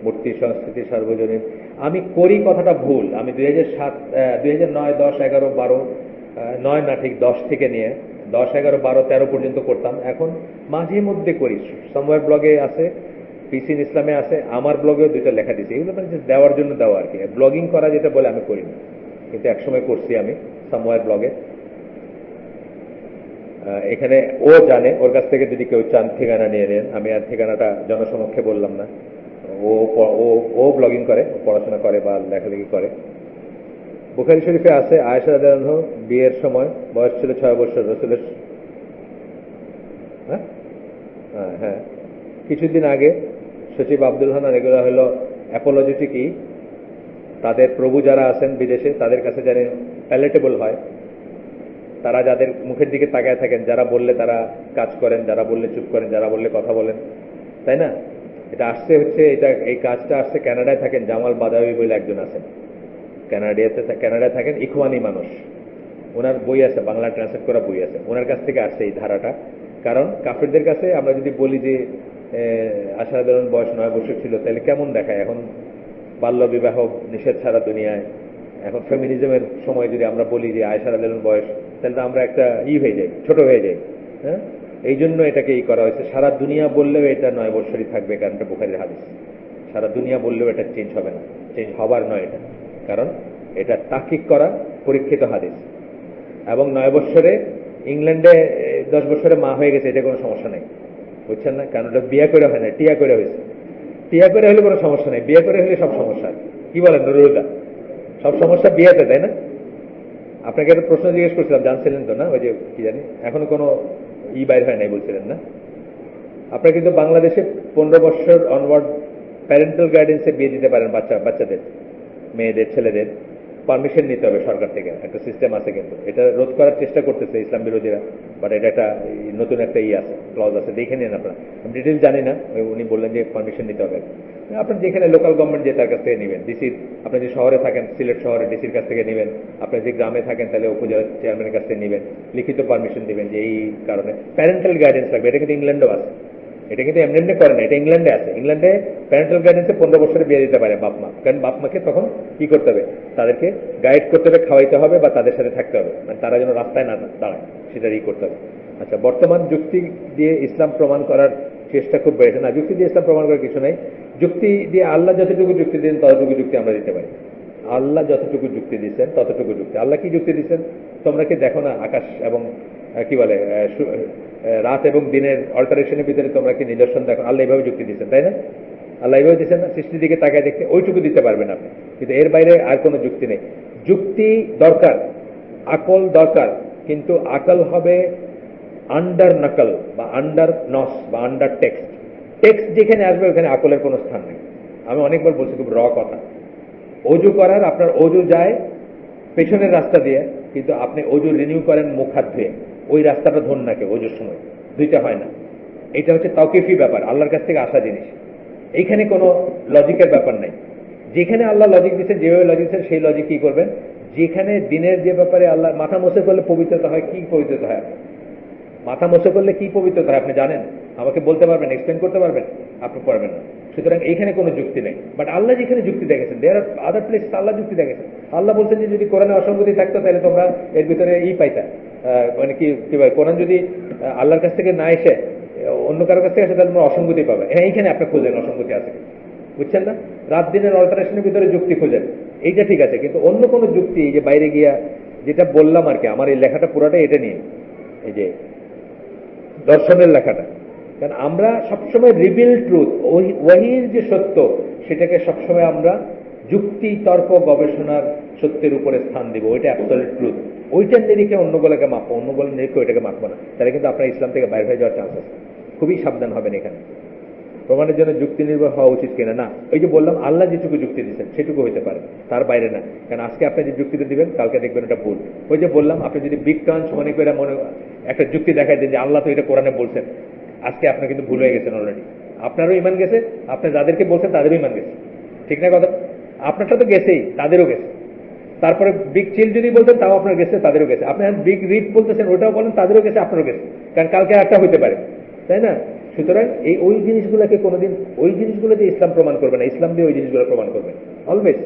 মূর্তি সংস্কৃতি সার্বজনীন, আমি করি কথাটা ভুল। আমি 2007, 2009, 10, 11, 12, 9 না ঠিক 10 থেকে নিয়ে 10, 11, 12, 13 পর্যন্ত করতাম। এখন মাঝে মধ্যে করি, সময়ের ব্লগে আছে, পিসি ইসলামে আছে, আমার ব্লগেও দুইটা লেখা দিচ্ছি। এগুলো মানে দেওয়ার জন্য দেওয়া আর কি, ব্লগিং করা যেটা বলে আমি করি না, কিন্তু একসময় করছি আমি সময়ের ব্লগে। এখানে ও জানে, ওর কাছ থেকে যদি কেউ চান ঠিকানা নিয়ে নেন, আমি আর ঠিকানাটা জনসমক্ষে বললাম না। ও ব্লগিং করে, পড়াশোনা করে বা লেখালেখি করে। বুখারী শরীফে আছে আয়েশা রাদিয়াল্লাহু আনহা বিয়ের সময় বয়স ছিল 6 বছর, রাসূলের হ্যাঁ কিছুদিন আগে সচিব আব্দুল হান্নান, এগুলো হলো অ্যাপোলজেটিকই, তাদের প্রভু যারা আছেন বিদেশে তাদের কাছে যেন প্যালেটেবল হয়, তারা যাদের মুখের দিকে তাকায় থাকেন, যারা বললে তারা কাজ করেন, যারা বললে চুপ করেন, যারা বললে কথা বলেন, তাই না? এটা আসছে হচ্ছে, এই কাজটা আসছে, কানাডায় থাকেন জামাল বাদাউই বলে একজন আছেন, কানাডায় থাকেন, ইখওয়ানি মানুষ, ওনার বই আছে, বাংলা ট্রান্সলেট করা বই আছে, ওনার কাছ থেকে আসছে এই ধারাটা। কারণ কাফিরদের কাছে আমরা যদি বলি যে আয়েশা রাদিয়াল্লাহু আনহার বয়স 9 বছর ছিল, তাহলে কেমন দেখায়? এখন বাল্য বিবাহ নিষেধ ছাড়া দুনিয়ায়, এখন ফেমিনিজমের সময় যদি আমরা বলি যে আয়েশা রাদিয়াল্লাহু আনহার বয়স, তাহলে তো আমরা একটা হয়ে যাই, ছোট হয়ে যাই। হ্যাঁ, এই জন্য এটাকে করা হয়েছে। সারা দুনিয়া বললেও এটা 9 বছরই থাকবে, কারণ এটা বুখারীর হাদিস। সারা দুনিয়া বললেও এটা চেঞ্জ হবে না, চেঞ্জ হবার নয় এটা, কারণ এটা তাহকিক করা পরীক্ষিত হাদিস। এবং 9 বছরে ইংল্যান্ডে 10 বছরে মা হয়ে গেছে, এটা কোনো সমস্যা নেই, বুঝছেন না? কারণ ওটা বিয়ে করে হয় না, টিয়া করে হয়েছে। টিয়া করে হলে কোনো সমস্যা নেই, বিয়ে করে হলে সব সমস্যা। কি বলেন নুরুলদা? সব সমস্যা বিয়েতে, তাই না? আপনাকে একটা প্রশ্ন জিজ্ঞেস করছিলাম, জানছিলেন তো না? ওই যে কি জানি এখনো কোনো বাইর হয় নাই বলছিলেন না? আপনারা কিন্তু বাংলাদেশে 15 বছর অনওয়ার্ড প্যারেন্টাল গাইডেন্সে বিয়ে দিতে পারেন বাচ্চাদের, মেয়েদের, ছেলেদের। পারমিশন নিতে হবে সরকার থেকে, একটা সিস্টেম আছে, কিন্তু এটা রোধ করার চেষ্টা করতেছে ইসলাম বিরোধীরা, বাট এটা একটা নতুন একটা আছে, ক্লজ আছে, দেখে নিন আপনারা। আমি ডিটেল জানি না, উনি বললেন যে পারমিশন নিতে হবে। আপনার যেখানে লোকাল গভর্নমেন্ট যে তার কাছ থেকে নেবেন, ডিসির, আপনি যে শহরে থাকেন সিলেট শহরে ডিসির কাছ থেকে নেবেন, আপনি যে গ্রামে থাকেন তাহলে উপজেলা চেয়ারম্যানের কাছ থেকে নেবেন, লিখিত পারমিশন দিবেন যে এই কারণে প্যারেন্টাল গাইডেন্স লাগবে। এটা কিন্তু ইংল্যান্ডেও আছে, এটা কিন্তু এমনি এমনি করে না, এটা ইংল্যান্ডে আছে। ইংল্যান্ডে প্যারেন্টাল গাইডেন্সে 15 বছরে বিয়ে দিতে পারে বাপ মা, কারণ বাপ মাকে তখন কি করতে হবে, তাদেরকে গাইড করতে হবে, খাওয়াইতে হবে, বা তাদের সাথে থাকতে হবে, মানে তারা যেন রাস্তায় না দাঁড়ায়, সেটাই করতে হবে। আচ্ছা, বর্তমান যুক্তি দিয়ে ইসলাম প্রমাণ করার চেষ্টা খুব বেড়েছে না, যুক্তি দিয়ে ইসলাম প্রমাণ করার কিছু নেই। যুক্তি দিয়ে আল্লাহ যতটুকু যুক্তি দিন ততটুকু যুক্তি আমরা দিতে পারি। আল্লাহ যতটুকু যুক্তি দিচ্ছেন ততটুকু যুক্তি। আল্লাহ কি যুক্তি দিচ্ছেন? তোমরা কি দেখো না আকাশ এবং কি বলে রাত এবং দিনের অল্টারেশনের ভিতরে তোমরা কি নিদর্শন দেখো? আল্লাহ এইভাবে যুক্তি দিচ্ছেন, তাই না? আল্লাহ এইভাবে দিচ্ছেন না, সৃষ্টির দিকে তাকায় দেখতে, ওইটুকু দিতে পারবেন আপনি, কিন্তু এর বাইরে আর কোনো যুক্তি নেই। যুক্তি দরকার, আকল দরকার, কিন্তু আকল হবে আন্ডার নাকল বা আন্ডার নস বা আন্ডার টেক্সট। টেক্সট যেখানে আসবে ওখানে আকলের কোনো স্থান নেই। আমি অনেকবার বলছি, খুব কথা। অজু করার আপনার অজু যায় পেছনের রাস্তা দিয়ে, কিন্তু আপনি অজু রিনিউ করেন মুখ হাত ধুয়ে, ওই রাস্তাটা ধরুন না কেউ অজুর সময়, দুইটা হয় না। এটা হচ্ছে তাওকিফি ব্যাপার, আল্লাহর কাছ থেকে আসা জিনিস। এইখানে কোনো লজিকের ব্যাপার নাই। যেখানে আল্লাহ লজিক দিচ্ছেন, যেভাবে লজিক দিচ্ছেন সেই লজিক কি করবেন। যেখানে দিনের যে ব্যাপারে আল্লাহ মাথা মোছে করলে পবিত্রতা হয়, কি পবিত্রতা হয়? মাথা মোছে করলে কি পবিত্রতা হয় আপনি জানেন? আমাকে বলতে পারবেন, এক্সপ্লেন করতে পারবেন? আপনি পারবেন না। সুতরাং এইখানে কোনো যুক্তি নেই। বাট আল্লাহ যেখানে যুক্তি দেখেছেন, দেয়ার আর আদার প্লেস আল্লাহ যুক্তি দেখেছেন। আল্লাহ বলছেন যে যদি কোরআনে অসঙ্গতি থাকতো তাহলে তোমরা এর ভিতরে পাইতা, মানে কি বলে, কোরআন যদি আল্লাহর কাছ থেকে না এসে অন্য কারোর কাছ থেকে আসে তাহলে তোমরা অসঙ্গতি পাবে। হ্যাঁ, এইখানে আপনি খুঁজেন অসঙ্গতি আছে, বুঝছেন না? রাত দিনের অল্টারেশনের ভিতরে যুক্তি খুঁজেন, এইটা ঠিক আছে, কিন্তু অন্য কোনো যুক্তি এই যে বাইরে গিয়া যেটা বললাম আর কি, আমার এই লেখাটা পুরাটা এটা নিয়ে, এই যে দর্শনের লেখাটা। কারণ আমরা সবসময় রিভিল ট্রুথ, ওয়াহির যে সত্য সেটাকে সবসময় আমরা যুক্তি, তর্ক, গবেষণার সত্যের উপরে স্থান দিব, ওইটা অ্যাবসলিউট ট্রুথ। ওইটার নিরিখে অন্যগুলোকে মাপবো, অন্যগুলোর নিরিখে ওইটাকে মাপবো না, তাহলে কিন্তু আপনার ইসলাম থেকে বাইরে হয়ে যাওয়ার চান্স আছে। খুবই সাবধান হবেন এখানে। প্রমাণের জন্য যুক্তি নির্ভর হওয়া উচিত কিনা না, ওই যে বললাম আল্লাহ যেটুকু যুক্তি দিচ্ছেন সেটুকু হইতে পারে, তার বাইরে না। কারণ আজকে আপনি যে যুক্তিটা দিবেন কালকে দেখবেন এটা ভুল। ওই যে বললাম, আপনি যদি বিগ টার্মস মনে করে একটা যুক্তি দেখায় দেন যে আল্লাহ তো এটা কোরআনে বলছেন, আজকে আপনি কিন্তু ভুল হয়ে গেছেন অলরেডি। আপনারও ইমান গেছে, আপনি যাদেরকে বলছেন তাদেরও ইমান গেছে, ঠিক না কথা? আপনারটা তো গেছেই, তাদেরও গেছে। তারপরে বিগ চিল যদি বলতেন তাও আপনার গেছে, তাদেরও গেছে। আপনি বিগ রিপ বলতেছেন, ওটাও বলেন, তাদেরও গেছে, আপনারও গেছে, কারণ কালকে একটা হইতে পারে, তাই না? সুতরাং ওই জিনিসগুলোকে কোনোদিন, ওই জিনিসগুলো দিয়ে ইসলাম প্রমাণ করবে না, ইসলাম দিয়ে ওই জিনিসগুলো প্রমাণ করবে অলওয়েজ।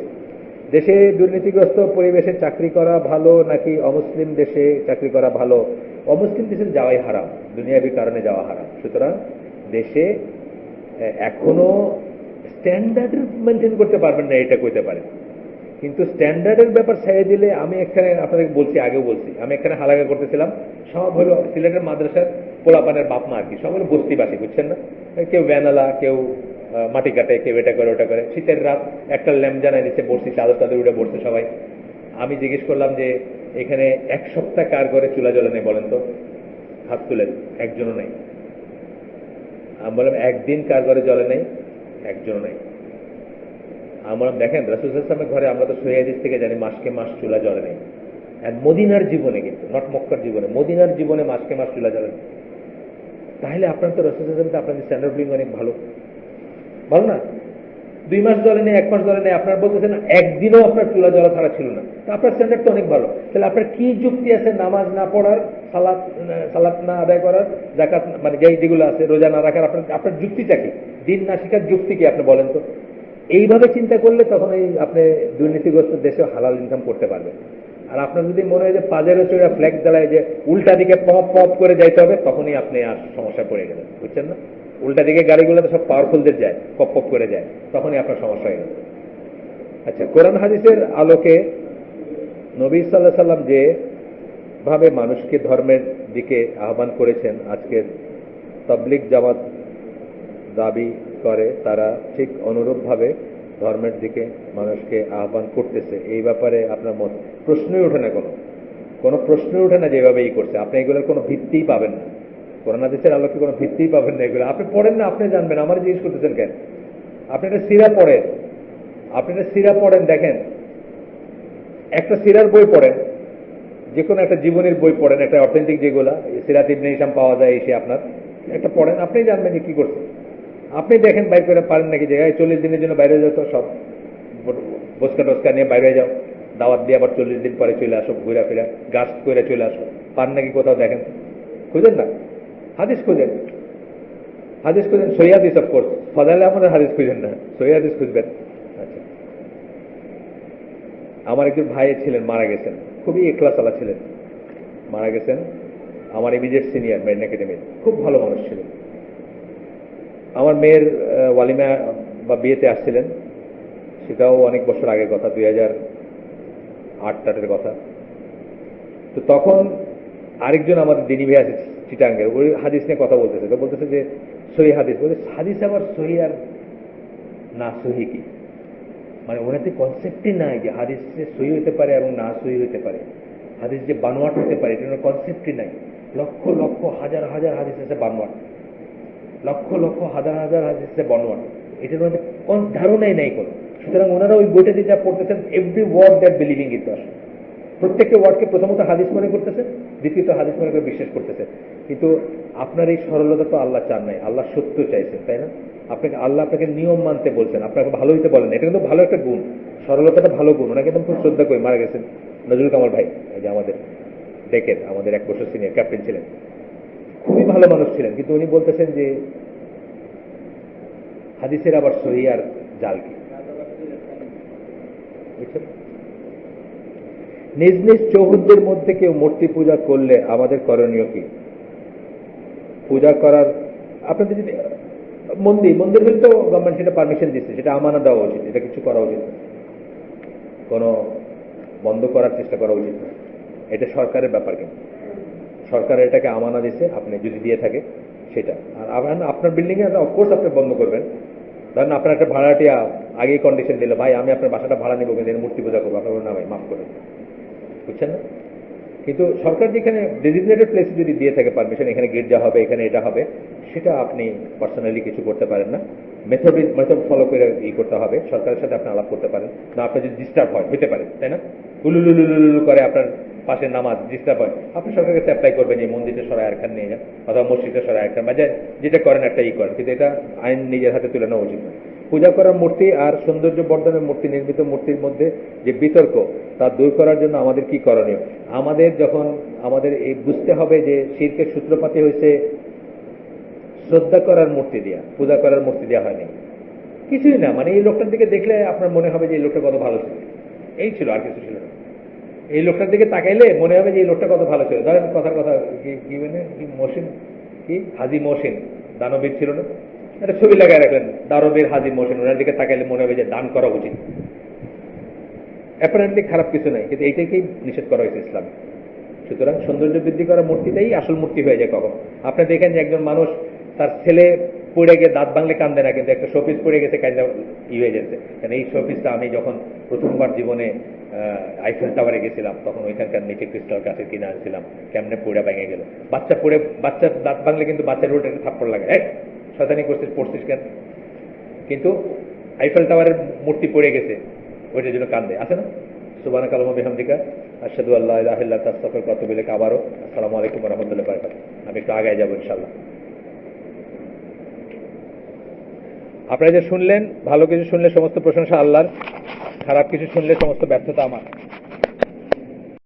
দেশে দুর্নীতিগ্রস্ত পরিবেশে চাকরি করা ভালো নাকি অমুসলিম দেশে চাকরি করা ভালো? অমুসলিম দেশে যাওয়াই হারাম, দুনিয়াবী কারণে যাওয়া হারাম। সুতরাং দেশে এখনো স্ট্যান্ডার্ড মেনটেন করতে পারবেন না, এটা কইতে পারেন, কিন্তু স্ট্যান্ডার্ডের ব্যাপার ছেড়ে দিলে, আমি এখানে আপনাদের বলছি, আগেও বলছি, আমি এখানে হালাকা করতেছিলাম, সব হলো সিলেটের মাদ্রাসার পোলাপানের বাপ মা আর কি, সব হলো বস্তিবাসী, বুঝছেন না? কেউ ভ্যানালা, কেউ মাটি কাটে, কেউ এটা করে ওটা করে। শীতের রাত, একটা ল্যাম্প জানাই দিচ্ছে, বসছি, চাদর তাদের উঠে বসছে সবাই। আমি জিজ্ঞেস করলাম যে এখানে 1 সপ্তাহ কার ঘরে চুলা জ্বলে নেই বলেন তো? হাত তুলেন, একজনও নেই। আমি বললাম একদিন কার ঘরে জ্বলে নেই? একজনও নেই। আমরা দেখেন রাসূল সাল্লাল্লাহু আলাইহি ওয়াসাল্লামের ঘরে আমরা তো সহিহ হাদিস থেকে জানি মাসকে মাস চুলা জ্বলে নেই। আর মদিনার জীবনে, কিন্তু নট মক্কার জীবনে, মদিনার জীবনে মাসকে মাস চুলা জ্বলে নেই। তাহলে আপনার তো রাসূল সাল্লাল্লাহু আলাইহি ওয়াসাল্লাম, আপনাদের স্ট্যান্ডার্ড লিভিং অনেক ভালো, ভালো না? 2 মাস জ্বলে নেই, 1 মাস জ্বলে নেই, আপনার বলতেছেন একদিনও আপনার চুলা জ্বলা ছাড়া ছিল না, আপনার স্ট্যান্ডার্ড তো অনেক ভালো। তাহলে আপনার কি যুক্তি আছে নামাজ না পড়ার, সালাত না আদায় করার, যাকাত মানে যেগুলো আছে, রোজা না রাখার? আপনার যুক্তিটা কি? দিন না শিখার যুক্তি কি আপনি বলেন তো? এইভাবে চিন্তা করলে তখন আপনি দুর্নীতিগ্রস্ত দেশে হালাল ইনকাম করতে পারবেন। আর আপনার যদি মনে হয় যে পাজেরো চড়া ফ্ল্যাগ জ্বালায় যে উল্টা দিকে পপ পপ করে যাইতে হবে, তখনই আপনি আর সমস্যা পড়ে গেলেন, বুঝছেন না? উল্টা দিকে গাড়িগুলো তো সব পাওয়ারফুলদের যায়, পপ পপ করে যায়, তখনই আপনার সমস্যা হয়ে গেল। আচ্ছা, কোরআন হাদিসের আলোকে নবী সাল্লাল্লাহু আলাইহি সাল্লাম যে যেভাবে মানুষকে ধর্মের দিকে আহ্বান করেছেন, আজকের তাবলিগ জামাত দাবি করে তারা ঠিক অনুরূপভাবে ধর্মের দিকে মানুষকে আহ্বান করতেছে। এই ব্যাপারে আপনার মত? প্রশ্নই ওঠে না, কোনো প্রশ্নই ওঠে না যেভাবে করছে। আপনি এগুলোর কোনো ভিত্তিই পাবেন না, কোরআন হাদিসের আলোকে কোনো ভিত্তিই পাবেন না। এগুলো আপনি পড়েন না, আপনি জানবেন। আমার জিজ্ঞেস করতেছেন কেন? আপনি একটা সিরা পড়েন, দেখেন একটা সিরার বই পড়েন, যে কোনো একটা জীবনের বই পড়েন, একটা অথেন্টিক যেগুলা সিরাত ইবনে হিশাম পাওয়া যায়, এসে আপনার একটা পড়েন, আপনি জানবেন যে কি করছে। আপনি দেখেন বাইর করে পারেন নাকি যে 40 দিনের জন্য বাইরে যেত, সব বসকা টস্কা নিয়ে বাইরে যাও, দাওয়াত দিয়ে আবার 40 দিন পরে চলে আসো, ঘুরা ফিরা গাছ করে চলে আসো, পান নাকি কোথাও? দেখেন, খুঁজেন না, হাদিস খুঁজেন, সহি হাদিস অফকোর্স, ফজাইলে আমাদের হাদিস খুঁজেন না, সহি হাদিস খুঁজবেন। আচ্ছা, আমার একজন ভাই ছিলেন, মারা গেছেন, খুবই একলা চালা ছিলেন, মারা গেছেন। আমার ইমিডিয়েট সিনিয়র মেরিন একাডেমির, খুব ভালো মানুষ ছিলেন। আমার মেয়ের ওয়ালিমা বা বিয়েতে আসছিলেন, সেটাও অনেক বছর আগের কথা, 2008-টাটের কথা। তো তখন আরেকজন আমাদের দিনী ভাই আছে চিটাঙ্গের, ওই হাদিস নিয়ে কথা বলতেছে, তো বলতেছে যে সহি হাদিস, বলতে হাদিস আবার সহি আর না সহি কি, মানে ওনাতে কনসেপ্টই নাই যে হাদিস যে সহি হতে পারে এবং না সহি হতে পারে, হাদিস যে বানোয়াট হতে পারে, এটা কনসেপ্টই নাই। লক্ষ লক্ষ হাজার হাজার হাদিস আছে বানোয়াট, লক্ষ লক্ষ হাজার হাজার হাদিস আছে বানোয়াট, এটার মধ্যে কোন ধারণাই নাই কোনো। সুতরাং ওনারা ওই বইটা যে যা পড়তেছেন, এভরি ওয়ার্ড দ্যাট বিলিভিং ইট, প্রত্যেকটা ওয়ার্ডকে প্রথমত হাদিস মনে করতেছে, দ্বিতীয়ত হাদিস মনে করে বিশ্বাস করতেছে। কিন্তু আপনার এই সরলতা তো আল্লাহ চান নাই, আল্লাহ সত্য চাইছেন, তাই না? আল্লাহ আপনাকে নিয়ম মানতে বলছেন, আপনাকে ভালো হইতে বলেন, এটা কিন্তু ভালো একটা গুণ, সরলতাটা ভালো গুণ। ওনাকে একদম খুব শ্রদ্ধা করি, মারা গেছেন নজরুল কামাল ভাই, এই যে আমাদের ডেকের, আমাদের 1 বছর সিনিয়র ক্যাপ্টেন ছিলেন, খুবই ভালো মানুষ ছিলেন। কিন্তু উনি বলতেছেন যে হাদিসের আবার সহি আর জাল কি, বুঝছেন? নিজ নিজ চৌহদ্দের মধ্যে কেউ মূর্তি পূজা করলে আমাদের করণীয় কি? পূজা করার আপনাদের যদি মন্দির হলে তো গভর্নমেন্ট সেটা পারমিশন দিচ্ছে, সেটা আমানত দেওয়া উচিত, এটা কিছু করা উচিত, কোনো বন্ধ করার চেষ্টা করা উচিত না, এটা সরকারের ব্যাপার। কিন্তু সরকার এটাকে আমানত দিচ্ছে, আপনি যদি দিয়ে থাকে সেটা। আর আপনার বিল্ডিং এ অফকোর্স আপনি বন্ধ করবেন। ধরেন আপনার একটা ভাড়াটিয়া আগেই কন্ডিশন দিল, ভাই আমি আপনার বাসাটা ভাড়া নিবো, কিন্তু মূর্তি পূজা করবো, আপনার না ভাই মাফ করে, বুঝছেন না? কিন্তু সরকার যেখানে ডেজিগনেটেড প্লেসে যদি দিয়ে থাকে পারমিশন, এখানে গির্জা হবে, এখানে এটা হবে, সেটা আপনি পার্সোনালি কিছু করতে পারেন না। মেথড ফলো করে করতে হবে, সরকারের সাথে আপনি আলাপ করতে পারেন না। আপনার যদি ডিস্টার্ব হয়, হতে পারে, তাই না? হুলুলুলুলু করে আপনার পাশের নামাজ ডিস্টার্ব হয়, আপনি সরকারের কাছে অ্যাপ্লাই করবেন যে মন্দিরটা সরাই আরেকখান নিয়ে যান, অথবা মসজিদটা সরাই আরেকখান, বা যেটা করেন একটা করেন। কিন্তু এটা আইন নিজের হাতে তুলে নেওয়া উচিত না। পূজা করার মূর্তি আর সৌন্দর্য বর্ধনের মূর্তি, নির্মিত মূর্তির মধ্যে যে বিতর্ক, তা দূর করার জন্য আমাদের কি করণীয়? আমাদের এই বুঝতে হবে যে শিরকের সূত্রপাতই হয়েছে শ্রদ্ধা করার মূর্তি দিয়া, পূজা করার মূর্তি দেওয়া হয়নি, কিছুই না। মানে এই লোকটার দিকে দেখলে আপনার মনে হবে যে এই লোকটা কত ভালো ছিল, এই ছিল, আর কিছু ছিল না। এই লোকটার দিকে তাকাইলে মনে হবে যে এই লোকটা কত ভালো ছিল। ধরেন কথার কথা কি মানে কি মহসিন, কি হাজি মহসিন দানবীর ছিল না, একটা ছবি লাগায় রাখলেন, দানবীর হাজি মহসিন, ওনার দিকে তাকাইলে মনে হবে যে দান করা উচিত। অ্যাপারেন্টলি খারাপ কিছু নাই, কিন্তু এইটাকেই নিষেধ করা হয়েছে ইসলামে। সুতরাং সৌন্দর্য বৃদ্ধি করা মূর্তিটাই আসল মূর্তি হয়ে যায় কখন। আপনি দেখেন যে একজন মানুষ তার ছেলে পড়ে গিয়ে দাঁত ভাঙলে কান্দে না, কিন্তু একটা শোপিস পড়ে গেছে কান্দা হয়ে যাচ্ছে। কারণ এই শোপিসটা আমি যখন প্রথমবার জীবনে আইফেল টাওয়ারে গেছিলাম, তখন ওইখানকার নিচে ক্রিস্টাল কাছে কিনে আনছিলাম, কেমনে পড়ে ভেঙে গেল। বাচ্চার দাঁত ভাঙলে কিন্তু বাচ্চার রোড একটা থাপ্পড় লাগে, শয়তানি করছিস, পড়ছিস কেন? কিন্তু আইফেল টাওয়ারের মূর্তি পড়ে গেছে, ওইটার জন্য কান্দে, আছে না? সুবহানাকা আল্লাহুম্মা বিহামদিকা আশহাদু আল্লা ইলাহা ইল্লা আনতা আস্তাগফিরুকা ওয়া আতুবু ইলাইক। আবারও আসসালামু আলাইকুম ওয়া রাহমাতুল্লাহি ওয়া বারাকাতুহু। আমি একটু আগায় যাব ইনশাআল্লাহ। আপনারা যে শুনলেন, ভালো কিছু শুনলে সমস্ত প্রশংসা আল্লাহর, খারাপ কিছু শুনলে সমস্ত ব্যর্থতা আমার।